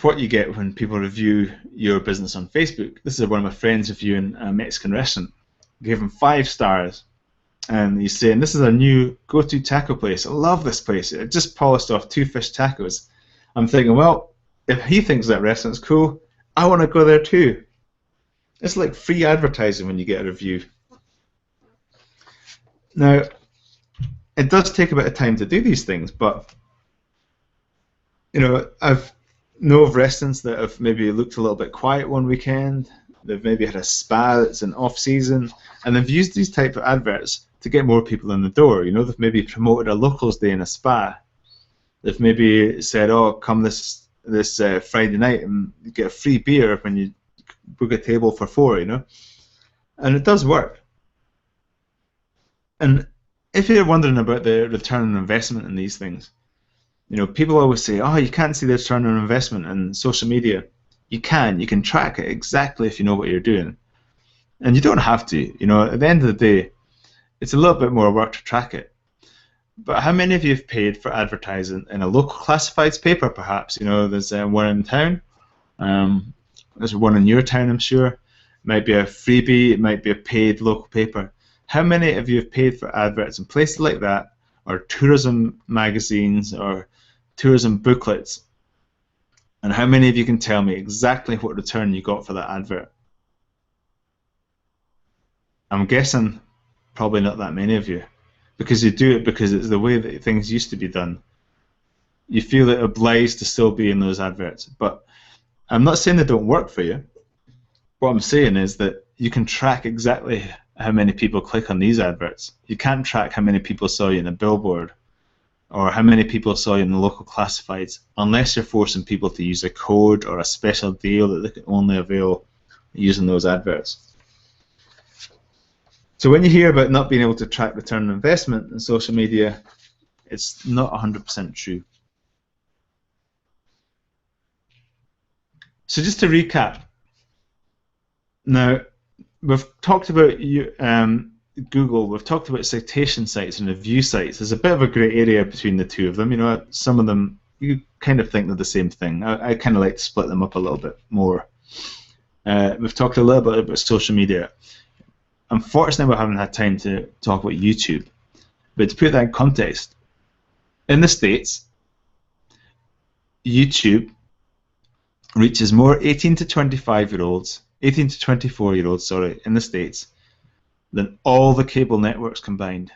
what you get when people review your business on Facebook. This is one of my friends reviewing a Mexican restaurant. Gave him 5 stars, and he's saying, this is a new go-to taco place. I love this place. It just polished off 2 fish tacos. I'm thinking, well, if he thinks that restaurant's cool, I want to go there too. It's like free advertising when you get a review. Now, it does take a bit of time to do these things, but I've know of restaurants that have maybe looked a little bit quiet one weekend. They've maybe had a spa that's in off-season, and they've used these type of adverts to get more people in the door. They've maybe promoted a locals day in a spa. They've maybe said, "Oh, come this Friday night and you get a free beer when you book a table for 4." And it does work. And if you're wondering about the return on investment in these things, people always say, "Oh, you can't see the return on investment in social media." You can track it exactly if you know what you're doing, and you don't have to. At the end of the day, it's a little bit more work to track it. But how many of you have paid for advertising in a local classifieds paper? Perhaps there's one in town. There's one in your town, I'm sure. It might be a freebie. It might be a paid local paper. How many of you have paid for adverts in places like that, or tourism magazines, or tourism booklets? And how many of you can tell me exactly what return you got for that advert? I'm guessing probably not that many of you, because you do it because it's the way that things used to be done. You feel obliged to still be in those adverts. But I'm not saying they don't work for you. What I'm saying is that you can track exactly how many people click on these adverts. You can't track how many people saw you in a billboard or how many people saw you in the local classifieds, unless you're forcing people to use a code or a special deal that they can only avail using those adverts. So when you hear about not being able to track return on investment in social media, it's not 100% true. So just to recap, now we've talked about Google, we've talked about citation sites and review sites. There's a bit of a grey area between the two of them. Some of them you kind of think they're the same thing. I kind of like to split them up a little bit more. We've talked a little bit about social media. Unfortunately, we haven't had time to talk about YouTube. But to put that in context, in the States, YouTube reaches more 18 to 25-year-olds, 18 to 24-year-olds, sorry, in the States, than all the cable networks combined.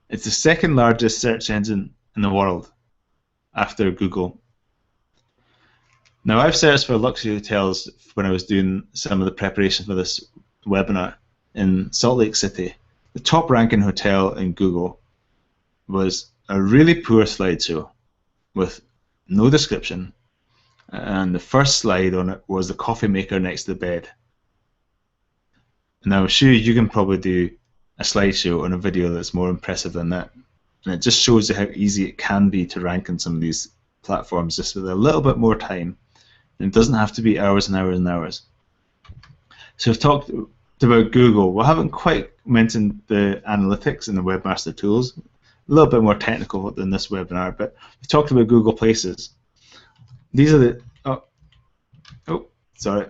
It's the second largest search engine in the world after Google. Now, I've searched for luxury hotels when I was doing some of the preparation for this webinar in Salt Lake City. The top ranking hotel in Google was a really poor slideshow with no description, and the first slide on it was the coffee maker next to the bed. And I'm sure you can probably do a slideshow on a video that's more impressive than that. And it just shows you how easy it can be to rank on some of these platforms just with a little bit more time. And it doesn't have to be hours and hours and hours. So we've talked about Google. We haven't quite mentioned the analytics and the Webmaster Tools. A little bit more technical than this webinar, but we've talked about Google Places. These are the... Oh, sorry.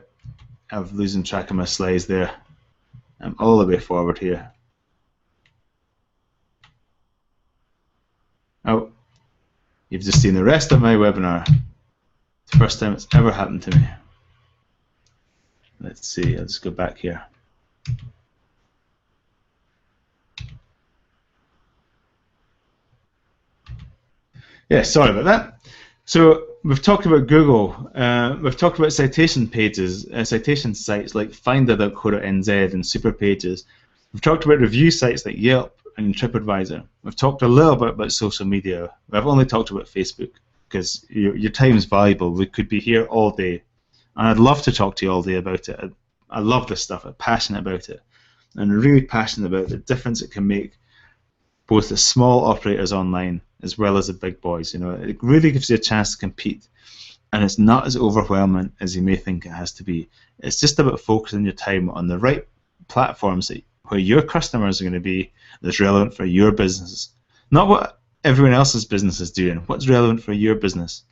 I'm losing track of my slides there. I'm all the way forward here. Oh, you've just seen the rest of my webinar. It's the first time it's ever happened to me. Let's see, I'll just go back here. Yeah, sorry about that. So we've talked about Google. We've talked about citation pages, citation sites like Finder.co.nz and Superpages. We've talked about review sites like Yelp and TripAdvisor. We've talked a little bit about social media. I've only talked about Facebook because your time is valuable. We could be here all day, and I'd love to talk to you all day about it. I love this stuff. I'm passionate about it, and really passionate about the difference it can make, both the small operators online as well as the big boys. You know, it really gives you a chance to compete, and it's not as overwhelming as you may think it has to be. It's just about focusing your time on the right platforms where your customers are going to be that's relevant for your business, not what everyone else's business is doing. What's relevant for your business?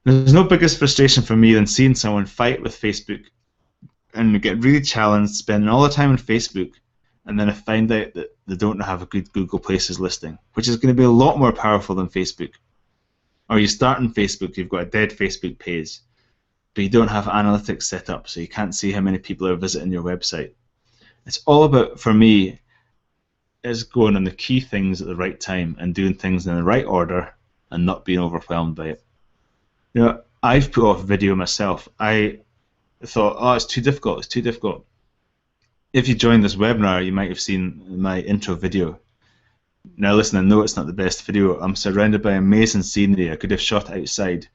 There's no biggest frustration for me than seeing someone fight with Facebook and get really challenged, spending all the time on Facebook, and then I find out that they don't have a good Google Places listing, which is going to be a lot more powerful than Facebook. Or you start on Facebook, you've got a dead Facebook page, but you don't have analytics set up, so you can't see how many people are visiting your website. It's all about, for me, is going on the key things at the right time and doing things in the right order and not being overwhelmed by it. You know, I've put off video myself. I thought, oh, it's too difficult, it's too difficult. If you joined this webinar, you might have seen my intro video. Now listen, I know it's not the best video. I'm surrounded by amazing scenery. I could have shot outside,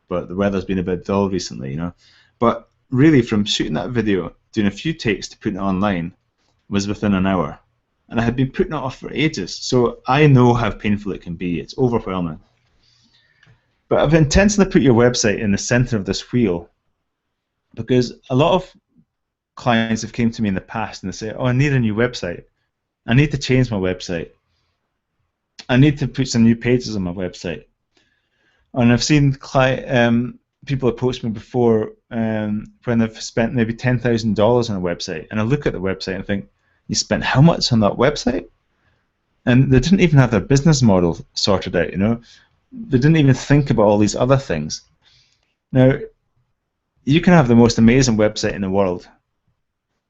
but the weather's been a bit dull recently, you know. But really, from shooting that video, doing a few takes to putting it online, was within an hour. And I had been putting it off for ages, so I know how painful it can be. It's overwhelming. But I've intentionally put your website in the center of this wheel, because a lot of clients have came to me in the past and they say, oh, I need a new website. I need to change my website. I need to put some new pages on my website. And I've seen people approach me before when they've spent maybe $10,000 on a website, and I look at the website and think, you spent how much on that website? And they didn't even have their business model sorted out, you know. They didn't even think about all these other things. Now, you can have the most amazing website in the world,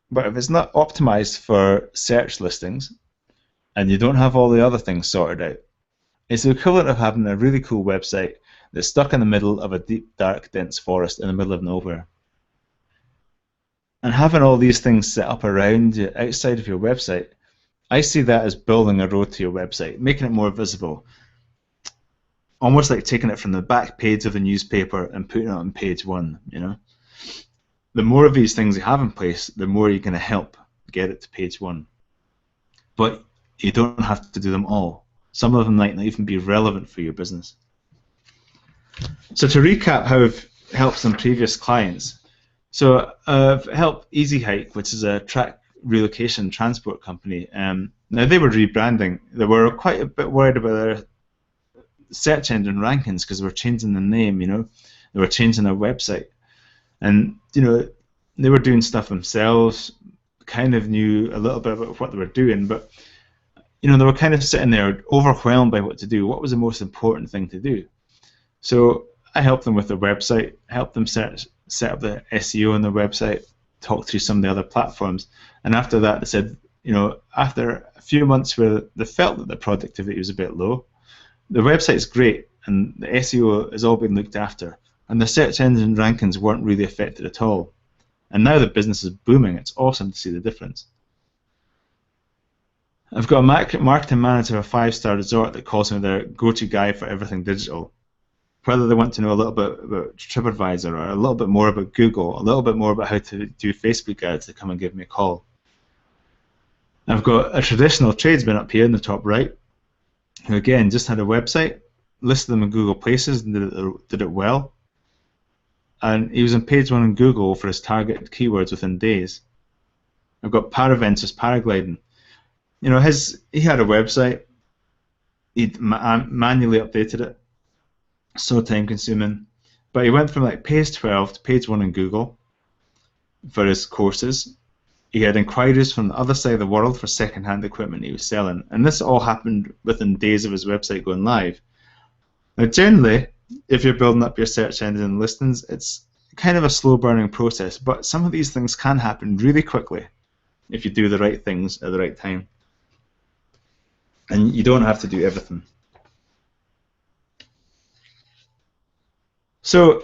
but if it's not optimized for search listings and you don't have all the other things sorted out, it's the equivalent of having a really cool website that's stuck in the middle of a deep, dark, dense forest in the middle of nowhere. And having all these things set up around you, outside of your website, I see that as building a road to your website, making it more visible. Almost like taking it from the back page of the newspaper and putting it on page one, you know. The more of these things you have in place, the more you're going to help get it to page one. But you don't have to do them all. Some of them might not even be relevant for your business. So to recap how I've helped some previous clients, so I've helped Easy Hike, which is a track relocation transport company. Now they were rebranding. They were quite a bit worried about their search engine rankings because they were changing the name, you know. They were changing their website. And, you know, they were doing stuff themselves, kind of knew a little bit about what they were doing, but, you know, they were kind of sitting there overwhelmed by what to do. What was the most important thing to do? So I helped them with their website, helped them set up the SEO on their website, talk through some of the other platforms, and after that they said, you know, after a few months where they felt that the productivity was a bit low, the website's great and the SEO has all been looked after, and the search engine rankings weren't really affected at all. And now the business is booming. It's awesome to see the difference. I've got a marketing manager of a 5-star resort that calls me their go-to guy for everything digital. Whether they want to know a little bit about TripAdvisor or a little bit more about Google, a little bit more about how to do Facebook ads, they come and give me a call. I've got a traditional tradesman up here in the top right, who again just had a website, listed them in Google Places and did it well. And he was on page one on Google for his target keywords within days. I've got Paraventures paragliding. You know, he had a website. He manually updated it. So time consuming. But he went from like page 12 to page 1 on Google for his courses. He had inquiries from the other side of the world for second-hand equipment he was selling. And this all happened within days of his website going live. Now generally, if you're building up your search engine listings, it's kind of a slow-burning process, but some of these things can happen really quickly if you do the right things at the right time. And you don't have to do everything. So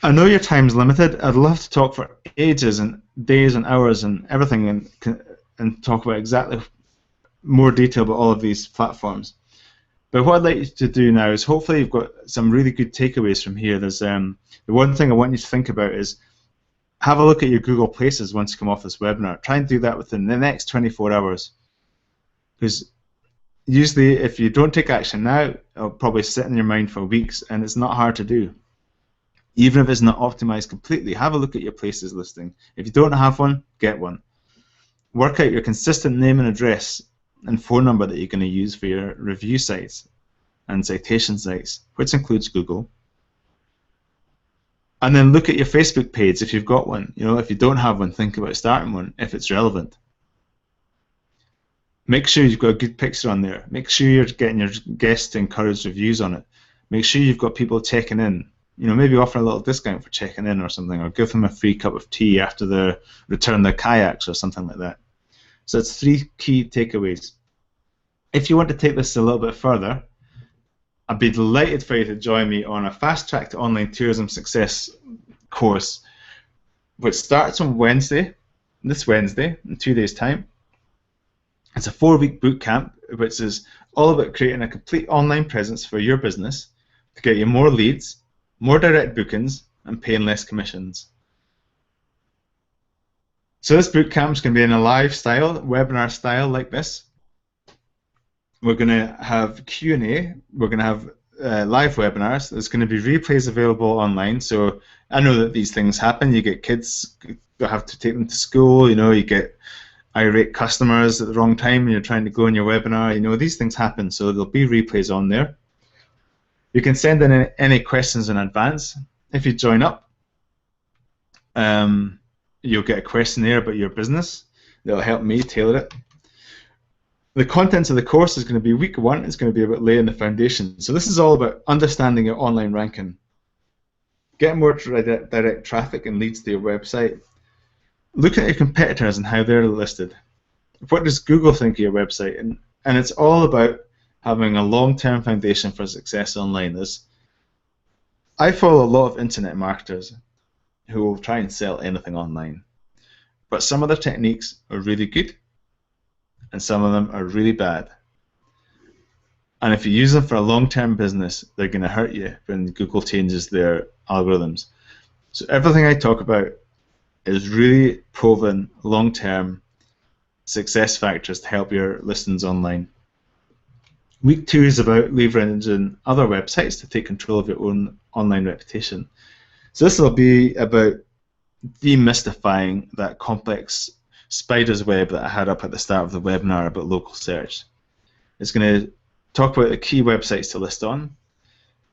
I know your time's limited. I'd love to talk for ages and days and hours and everything, and talk about exactly more detail about all of these platforms. But what I'd like you to do now is, hopefully you've got some really good takeaways from here. There's the one thing I want you to think about is, have a look at your Google Places once you come off this webinar. Try and do that within the next 24 hours. Because usually if you don't take action now, it'll probably sit in your mind for weeks, and it's not hard to do. Even if it's not optimized completely, have a look at your Places listing. If you don't have one, get one. Work out your consistent name and address and phone number that you're going to use for your review sites and citation sites, which includes Google. And then look at your Facebook page if you've got one. You know, if you don't have one, think about starting one if it's relevant. Make sure you've got a good picture on there. Make sure you're getting your guests to encourage reviews on it. Make sure you've got people checking in. You know, maybe offer a little discount for checking in or something, or give them a free cup of tea after they return their kayaks or something like that. So it's 3 key takeaways. If you want to take this a little bit further, I'd be delighted for you to join me on a Fast Track to Online Tourism Success course, which starts on Wednesday, this Wednesday, in 2 days' time. It's a 4-week boot camp, which is all about creating a complete online presence for your business to get you more leads, more direct bookings, and paying less commissions. So this boot camp is going to be in a live style, webinar style like this. We're going to have Q&A. We're going to have live webinars. There's going to be replays available online. So I know that these things happen. You get kids, you have to take them to school. You know, you get irate customers at the wrong time when you're trying to go in your webinar. You know, these things happen. So there'll be replays on there. You can send in any questions in advance. If you join up, you'll get a questionnaire about your business. That'll help me tailor it. The contents of the course is going to be week 1. It's going to be about laying the foundation. So this is all about understanding your online ranking, getting more direct traffic and leads to your website, looking at your competitors and how they're listed. What does Google think of your website? And it's all about having a long-term foundation for success online. I follow a lot of internet marketers who will try and sell anything online, but some of their techniques are really good and some of them are really bad. And if you use them for a long-term business, they're going to hurt you when Google changes their algorithms. So everything I talk about is really proven long-term success factors to help your listings online. Week 2 is about leveraging other websites to take control of your own online reputation. So this will be about demystifying that complex spider's web that I had up at the start of the webinar about local search. It's going to talk about the key websites to list on,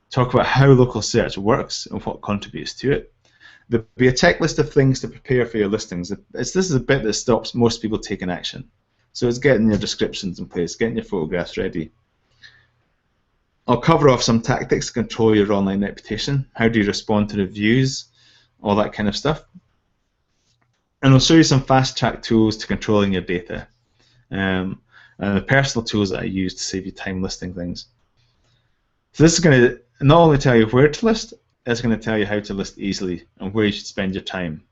talk about how local search works and what contributes to it. There'll be a checklist of things to prepare for your listings. This is a bit that stops most people taking action. So it's getting your descriptions in place, getting your photographs ready. I'll cover off some tactics to control your online reputation. How do you respond to reviews? All that kind of stuff. And I'll show you some fast track tools to controlling your data. And the personal tools that I use to save you time listing things. So this is going to not only tell you where to list, it's going to tell you how to list easily and where you should spend your time.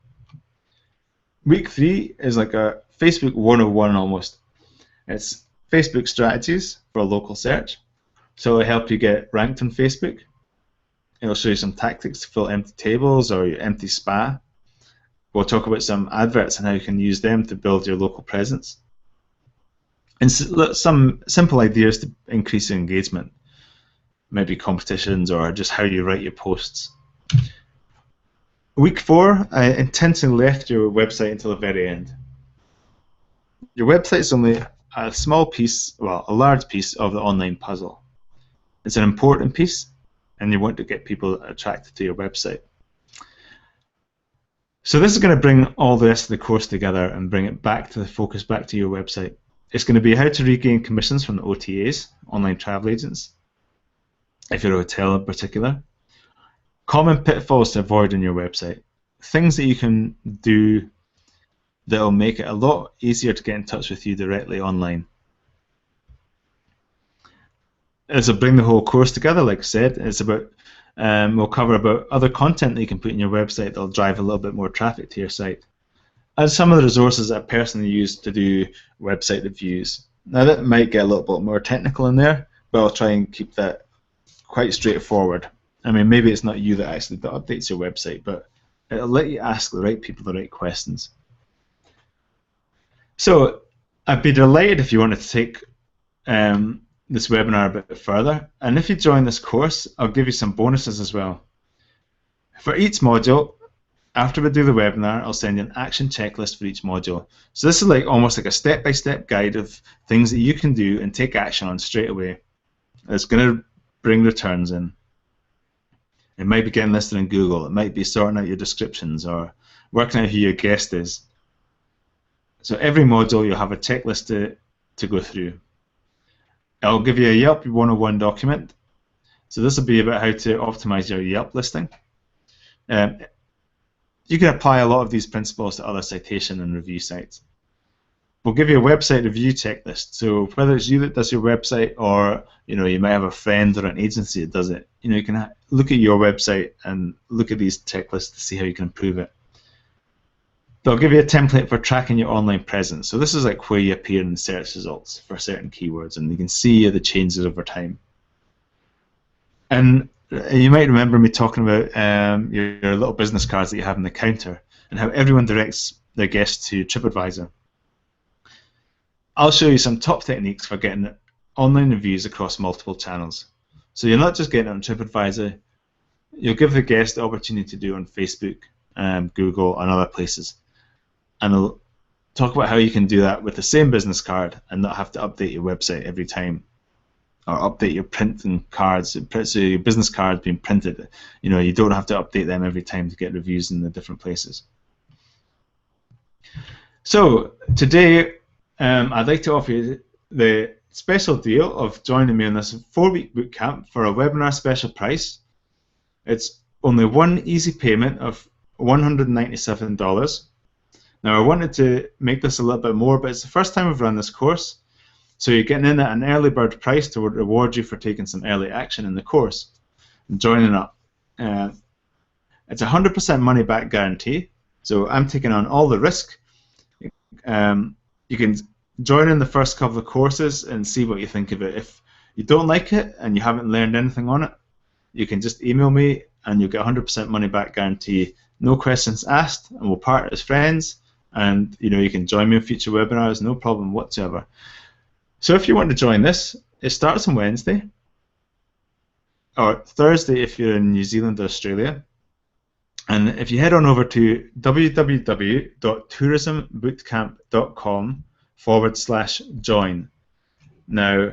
Week 3 is like a Facebook 101 almost. It's Facebook strategies for a local search. So it'll help you get ranked on Facebook. It'll show you some tactics to fill empty tables or your empty spa. We'll talk about some adverts and how you can use them to build your local presence. And some simple ideas to increase your engagement. Maybe competitions or just how you write your posts. Week 4, I intentionally left your website until the very end. Your website is only a small piece, well, a large piece of the online puzzle. It's an important piece, and you want to get people attracted to your website. So this is going to bring all the rest of the course together and bring it back to the focus, back to your website. It's going to be how to regain commissions from the OTAs, online travel agents, if you're a hotel in particular. Common pitfalls to avoid on your website. Things that you can do that will make it a lot easier to get in touch with you directly online. As I bring the whole course together, like I said, it's about We'll cover about other content that you can put in your website that'll drive a little bit more traffic to your site. And some of the resources that I personally use to do website reviews. Now that might get a little bit more technical in there, but I'll try and keep that quite straightforward. I mean, maybe it's not you that actually updates your website, but it'll let you ask the right people the right questions. So I'd be delighted if you wanted to take this webinar a bit further, and if you join this course, I'll give you some bonuses as well. For each module, after we do the webinar, I'll send you an action checklist for each module. So this is like almost like a step-by-step guide of things that you can do and take action on straight away. It's going to bring returns in. It might be getting listed in Google, it might be sorting out your descriptions or working out who your guest is. So every module you'll have a checklist to go through. I'll give you a Yelp 101 document. So this will be about how to optimize your Yelp listing. You can apply a lot of these principles to other citation and review sites. We'll give you a website review checklist. So whether it's you that does your website, or you might have a friend or an agency that does it, you can look at your website and look at these checklists to see how you can improve it. They'll give you a template for tracking your online presence. So this is like where you appear in the search results for certain keywords, and you can see the changes over time. And you might remember me talking about your little business cards that you have in the counter and how everyone directs their guests to TripAdvisor. I'll show you some top techniques for getting online reviews across multiple channels. So you're not just getting it on TripAdvisor, you'll give the guest the opportunity to do it on Facebook, Google, and other places. And I'll talk about how you can do that with the same business card and not have to update your website every time, or update your printing cards. So your business cards being printed, you don't have to update them every time to get reviews in the different places. So today, I'd like to offer you the special deal of joining me on this 4-week bootcamp for a webinar special price. It's only one easy payment of $197. Now I wanted to make this a little bit more, but it's the first time I've run this course, so you're getting in at an early bird price to reward you for taking some early action in the course and joining up. It's a 100% money back guarantee, so I'm taking on all the risk. You can join in the first couple of courses and see what you think of it. If you don't like it and you haven't learned anything on it, you can just email me and you'll get 100% money back guarantee, no questions asked, and we'll part as friends. And you can join me in future webinars, no problem whatsoever. So if you want to join this, it starts on Wednesday, or Thursday if you're in New Zealand or Australia. And if you head on over to www.tourismbootcamp.com/join. Now,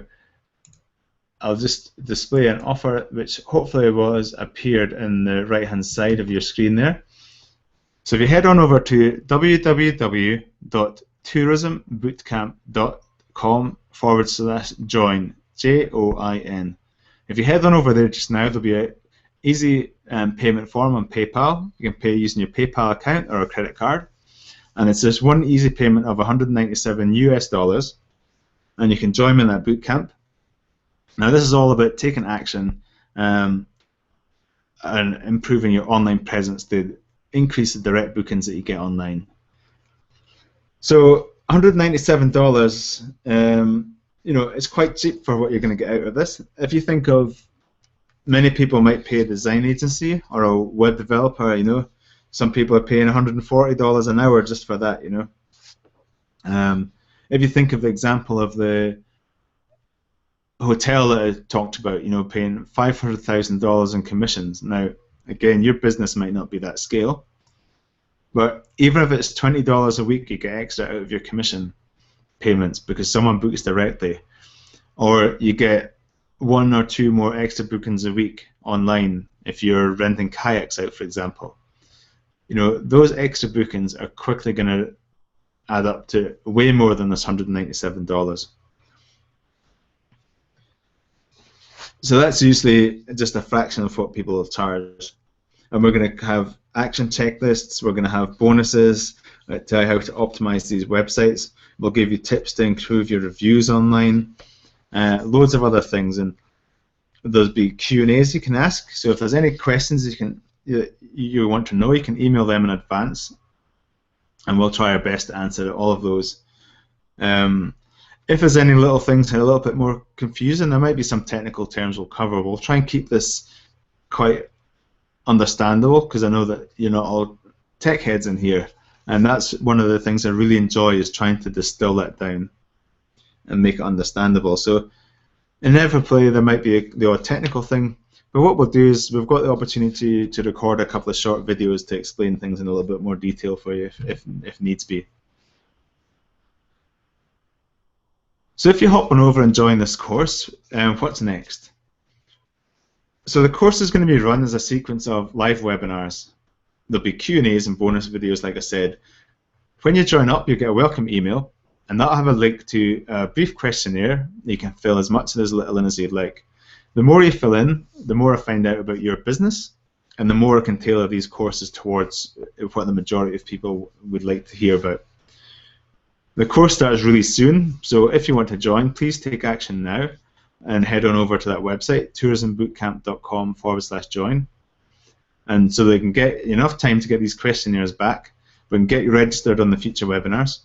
I'll just display an offer which hopefully was appeared in the right-hand side of your screen there. So if you head on over to www.tourismbootcamp.com/join, JOIN. If you head on over there just now, there'll be an easy payment form on PayPal. You can pay using your PayPal account or a credit card. And it's just one easy payment of $197 US, and you can join me in that bootcamp. Now this is all about taking action and improving your online presence to increase the direct bookings that you get online. So $197, it's quite cheap for what you're going to get out of this. If you think of, many people might pay a design agency or a web developer, some people are paying $140 an hour just for that, If you think of the example of the hotel that I talked about, paying $500,000 in commissions. Now, again, your business might not be that scale, but even if it's $20 a week, you get extra out of your commission payments because someone books directly, or you get 1 or 2 more extra bookings a week online if you're renting kayaks out, for example. Those extra bookings are quickly going to add up to way more than this $197. So that's usually just a fraction of what people will charge. And we're going to have action checklists, we're going to have bonuses that tell you how to optimize these websites. We'll give you tips to improve your reviews online, loads of other things. And there'll be Q&As you can ask. So if there's any questions you want to know, you can email them in advance, and we'll try our best to answer all of those. If there's any little things that are a little bit more confusing, there might be some technical terms we'll cover. We'll try and keep this quite understandable, because I know that you're not all tech heads in here, and that's one of the things I really enjoy, is trying to distill that down and make it understandable. So inevitably there might be the odd technical thing, but what we'll do is we've got the opportunity to record a couple of short videos to explain things in a little bit more detail for you if needs be. So if you hop on over and join this course, what's next? So the course is going to be run as a sequence of live webinars. There'll be Q&As and bonus videos, like I said. When you join up, you'll get a welcome email, and that'll have a link to a brief questionnaire. You can fill as much or as little in as you'd like. The more you fill in, the more I find out about your business, and the more I can tailor these courses towards what the majority of people would like to hear about. The course starts really soon, so if you want to join, please take action now and head on over to that website, tourismbootcamp.com/join. And so they can get enough time to get these questionnaires back, we can get you registered on the future webinars.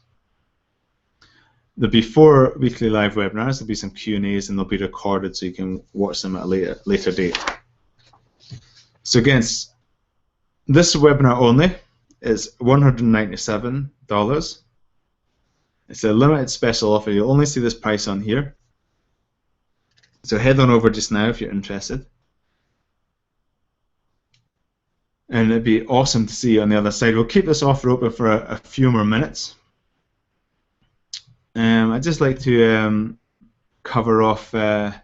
There'll be 4 weekly live webinars, there'll be some Q&As, and they'll be recorded so you can watch them at a later date. So again, this webinar only is $197. It's a limited special offer. You'll only see this price on here. So head on over just now if you're interested. And it'd be awesome to see you on the other side. We'll keep this offer open for a few more minutes. I'd just like to cover off, what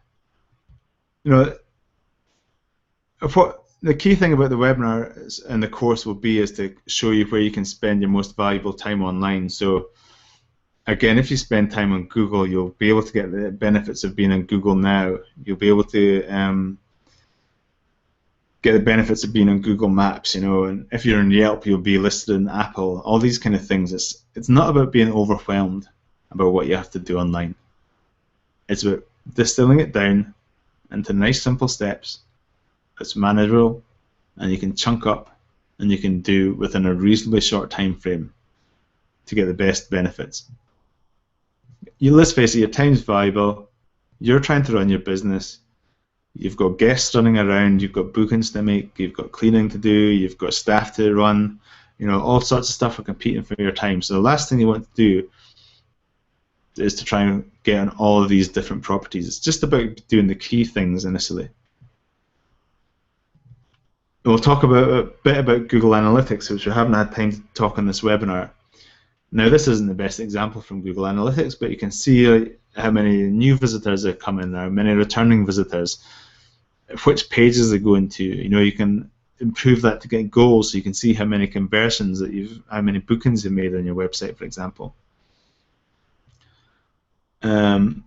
the key thing about the webinar and the course will be is to show you where you can spend your most valuable time online. So again, if you spend time on Google, you'll be able to get the benefits of being on Google Now. You'll be able to get the benefits of being on Google Maps, and if you're on Yelp, you'll be listed in Apple, all these kind of things. It's not about being overwhelmed about what you have to do online. It's about distilling it down into nice, simple steps that's manageable, and you can chunk up, and you can do within a reasonably short time frame to get the best benefits. Let's face it, your time's valuable. You're trying to run your business. You've got guests running around. You've got bookings to make. You've got cleaning to do. You've got staff to run. All sorts of stuff are competing for your time. So the last thing you want to do is to try and get on all of these different properties. It's just about doing the key things initially. We'll talk a bit about Google Analytics, which we haven't had time to talk on this webinar. Now, this isn't the best example from Google Analytics, but you can see how many new visitors are coming, how many returning visitors, which pages they go into. You can improve that to get goals, so you can see how many conversions how many bookings you've made on your website, for example. And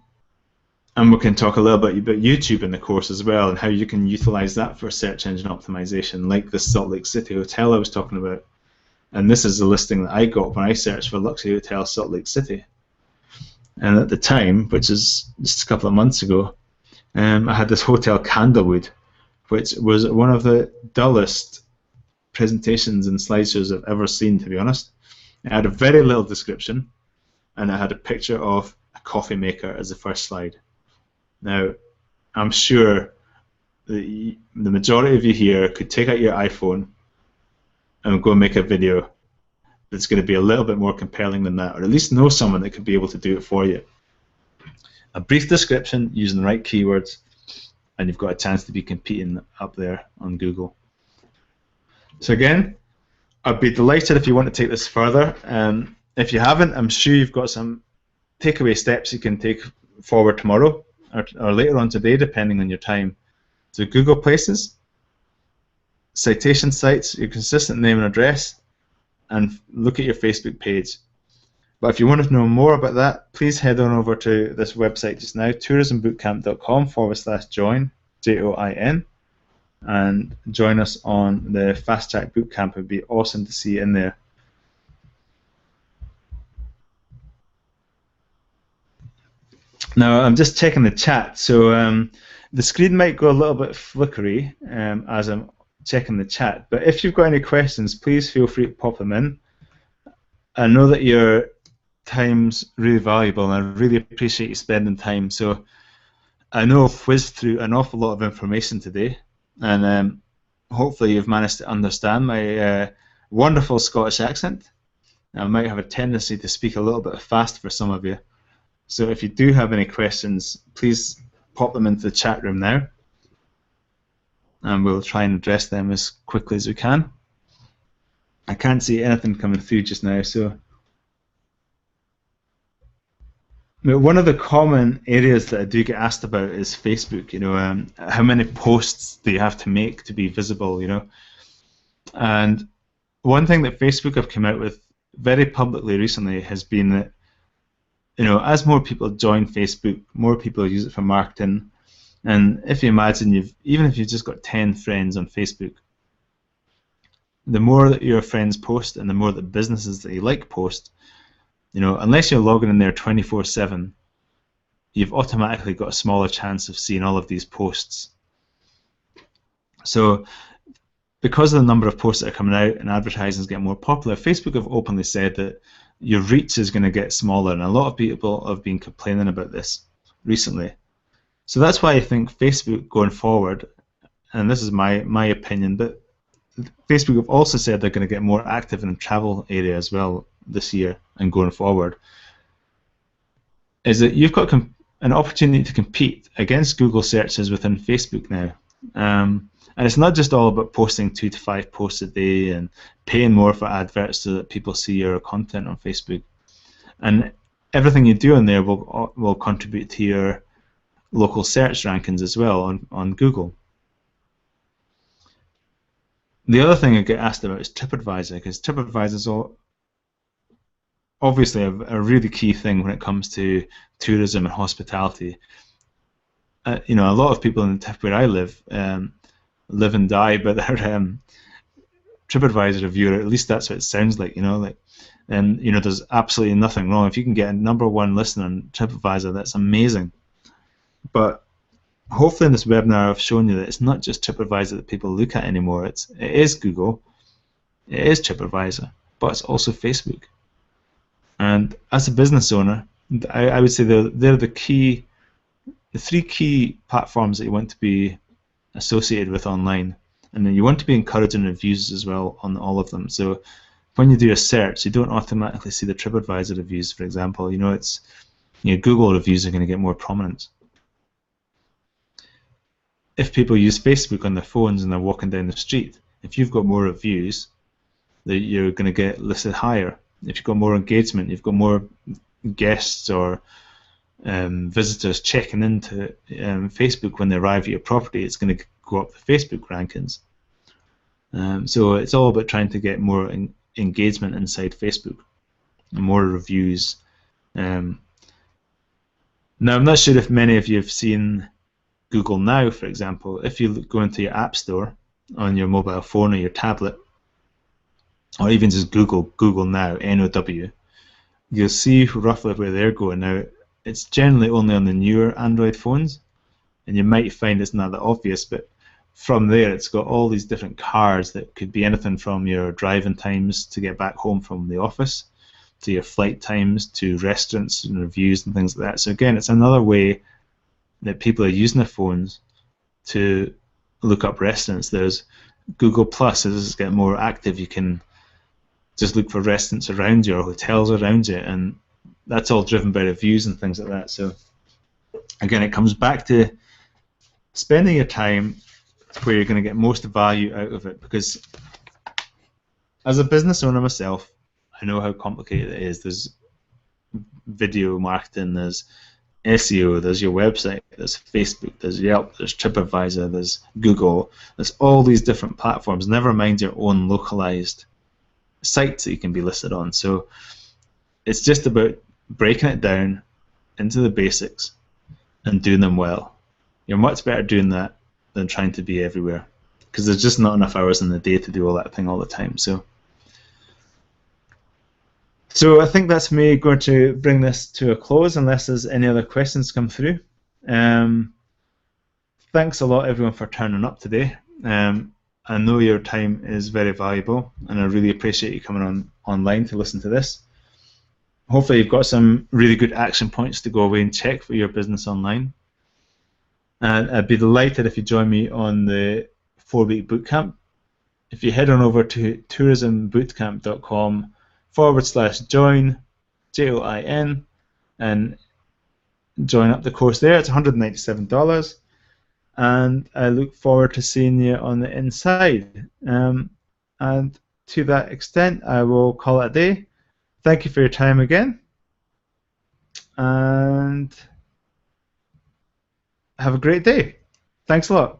we can talk a little bit about YouTube in the course as well, and how you can utilize that for search engine optimization, like the Salt Lake City hotel I was talking about. And this is the listing that I got when I searched for luxury hotel Salt Lake City. And at the time, which is just a couple of months ago, I had this hotel Candlewood, which was one of the dullest presentations and slideshows I've ever seen, to be honest. It had a very little description, and it had a picture of a coffee maker as the first slide. Now, I'm sure the majority of you here could take out your iPhone and go and make a video that's going to be a little bit more compelling than that, or at least know someone that could be able to do it for you. A brief description using the right keywords, and you've got a chance to be competing up there on Google. So again, I'd be delighted if you want to take this further. If you haven't, I'm sure you've got some takeaway steps you can take forward tomorrow or later on today, depending on your time. So Google Places, citation sites, your consistent name and address, and look at your Facebook page. But if you want to know more about that, please head on over to this website just now, tourismbootcamp.com/join, Join, and join us on the Fast Track Bootcamp. It would be awesome to see you in there. Now, I'm just checking the chat. So The screen might go a little bit flickery as I'm checking the chat, but if you've got any questions, please feel free to pop them in. I know that your time's really valuable, and I really appreciate you spending time. So I know I've whizzed through an awful lot of information today, and hopefully you've managed to understand my wonderful Scottish accent. I might have a tendency to speak a little bit fast for some of you. So if you do have any questions, please pop them into the chat room now, and we'll try and address them as quickly as we can. I can't see anything coming through just now, so one of the common areas that I do get asked about is Facebook. How many posts do you have to make to be visible? And one thing that Facebook have come out with very publicly recently has been that, as more people join Facebook, more people use it for marketing. And if you imagine even if you've just got 10 friends on Facebook, the more that your friends post and the more that businesses that you like post, unless you're logging in there 24/7, you've automatically got a smaller chance of seeing all of these posts. So because of the number of posts that are coming out and advertising is getting more popular, Facebook have openly said that your reach is going to get smaller, and a lot of people have been complaining about this recently. So that's why I think Facebook going forward, and this is my opinion, but Facebook have also said they're going to get more active in the travel area as well this year and going forward, is that you've got an opportunity to compete against Google searches within Facebook now. And it's not just all about posting 2 to 5 posts a day and paying more for adverts so that people see your content on Facebook. And everything you do on there will contribute to your local search rankings as well on Google. The other thing I get asked about is TripAdvisor, because TripAdvisor is obviously a really key thing when it comes to tourism and hospitality. A lot of people in the tip where I live and die by their TripAdvisor review, or at least that's what it sounds like. And there's absolutely nothing wrong if you can get a #1 listing on TripAdvisor. That's amazing. But hopefully in this webinar I've shown you that it's not just TripAdvisor that people look at anymore. It is Google, it is TripAdvisor, but it's also Facebook. And as a business owner, I would say they're the 3 key platforms that you want to be associated with online. And then you want to be encouraging reviews as well on all of them. So when you do a search, you don't automatically see the TripAdvisor reviews, for example. Google reviews are going to get more prominence. If people use Facebook on their phones and they're walking down the street, if you've got more reviews, you're going to get listed higher. If you've got more engagement, you've got more guests or visitors checking into Facebook when they arrive at your property, it's going to go up the Facebook rankings. So it's all about trying to get more engagement inside Facebook and more reviews. Now, I'm not sure if many of you have seen Google Now, for example. If you go into your App Store on your mobile phone or your tablet, or even just Google Now, N-O-W, you'll see roughly where they're going. Now, it's generally only on the newer Android phones, and you might find it's not that obvious, but from there it's got all these different cards that could be anything from your driving times to get back home from the office, to your flight times, to restaurants and reviews and things like that. So again, it's another way that people are using their phones to look up restaurants. There's Google Plus, as it's getting more active, you can just look for restaurants around you or hotels around you, and that's all driven by reviews and things like that. So again, it comes back to spending your time where you're going to get most value out of it, because as a business owner myself, I know how complicated it is. There's video marketing, there's SEO, there's your website, there's Facebook, there's Yelp, there's TripAdvisor, there's Google, there's all these different platforms, never mind your own localized sites that you can be listed on. So it's just about breaking it down into the basics and doing them well. You're much better doing that than trying to be everywhere, because there's just not enough hours in the day to do all that thing all the time. So I think that's me going to bring this to a close, unless there's any other questions come through. thanks a lot, everyone, for turning up today. I know your time is very valuable, and I really appreciate you coming on online to listen to this. Hopefully, you've got some really good action points to go away and check for your business online. And I'd be delighted if you join me on the 4-week bootcamp. If you head on over to tourismbootcamp.com/join, JOIN, and join up the course there, it's $197. And I look forward to seeing you on the inside. And to that extent, I will call it a day. Thank you for your time again. And have a great day. Thanks a lot.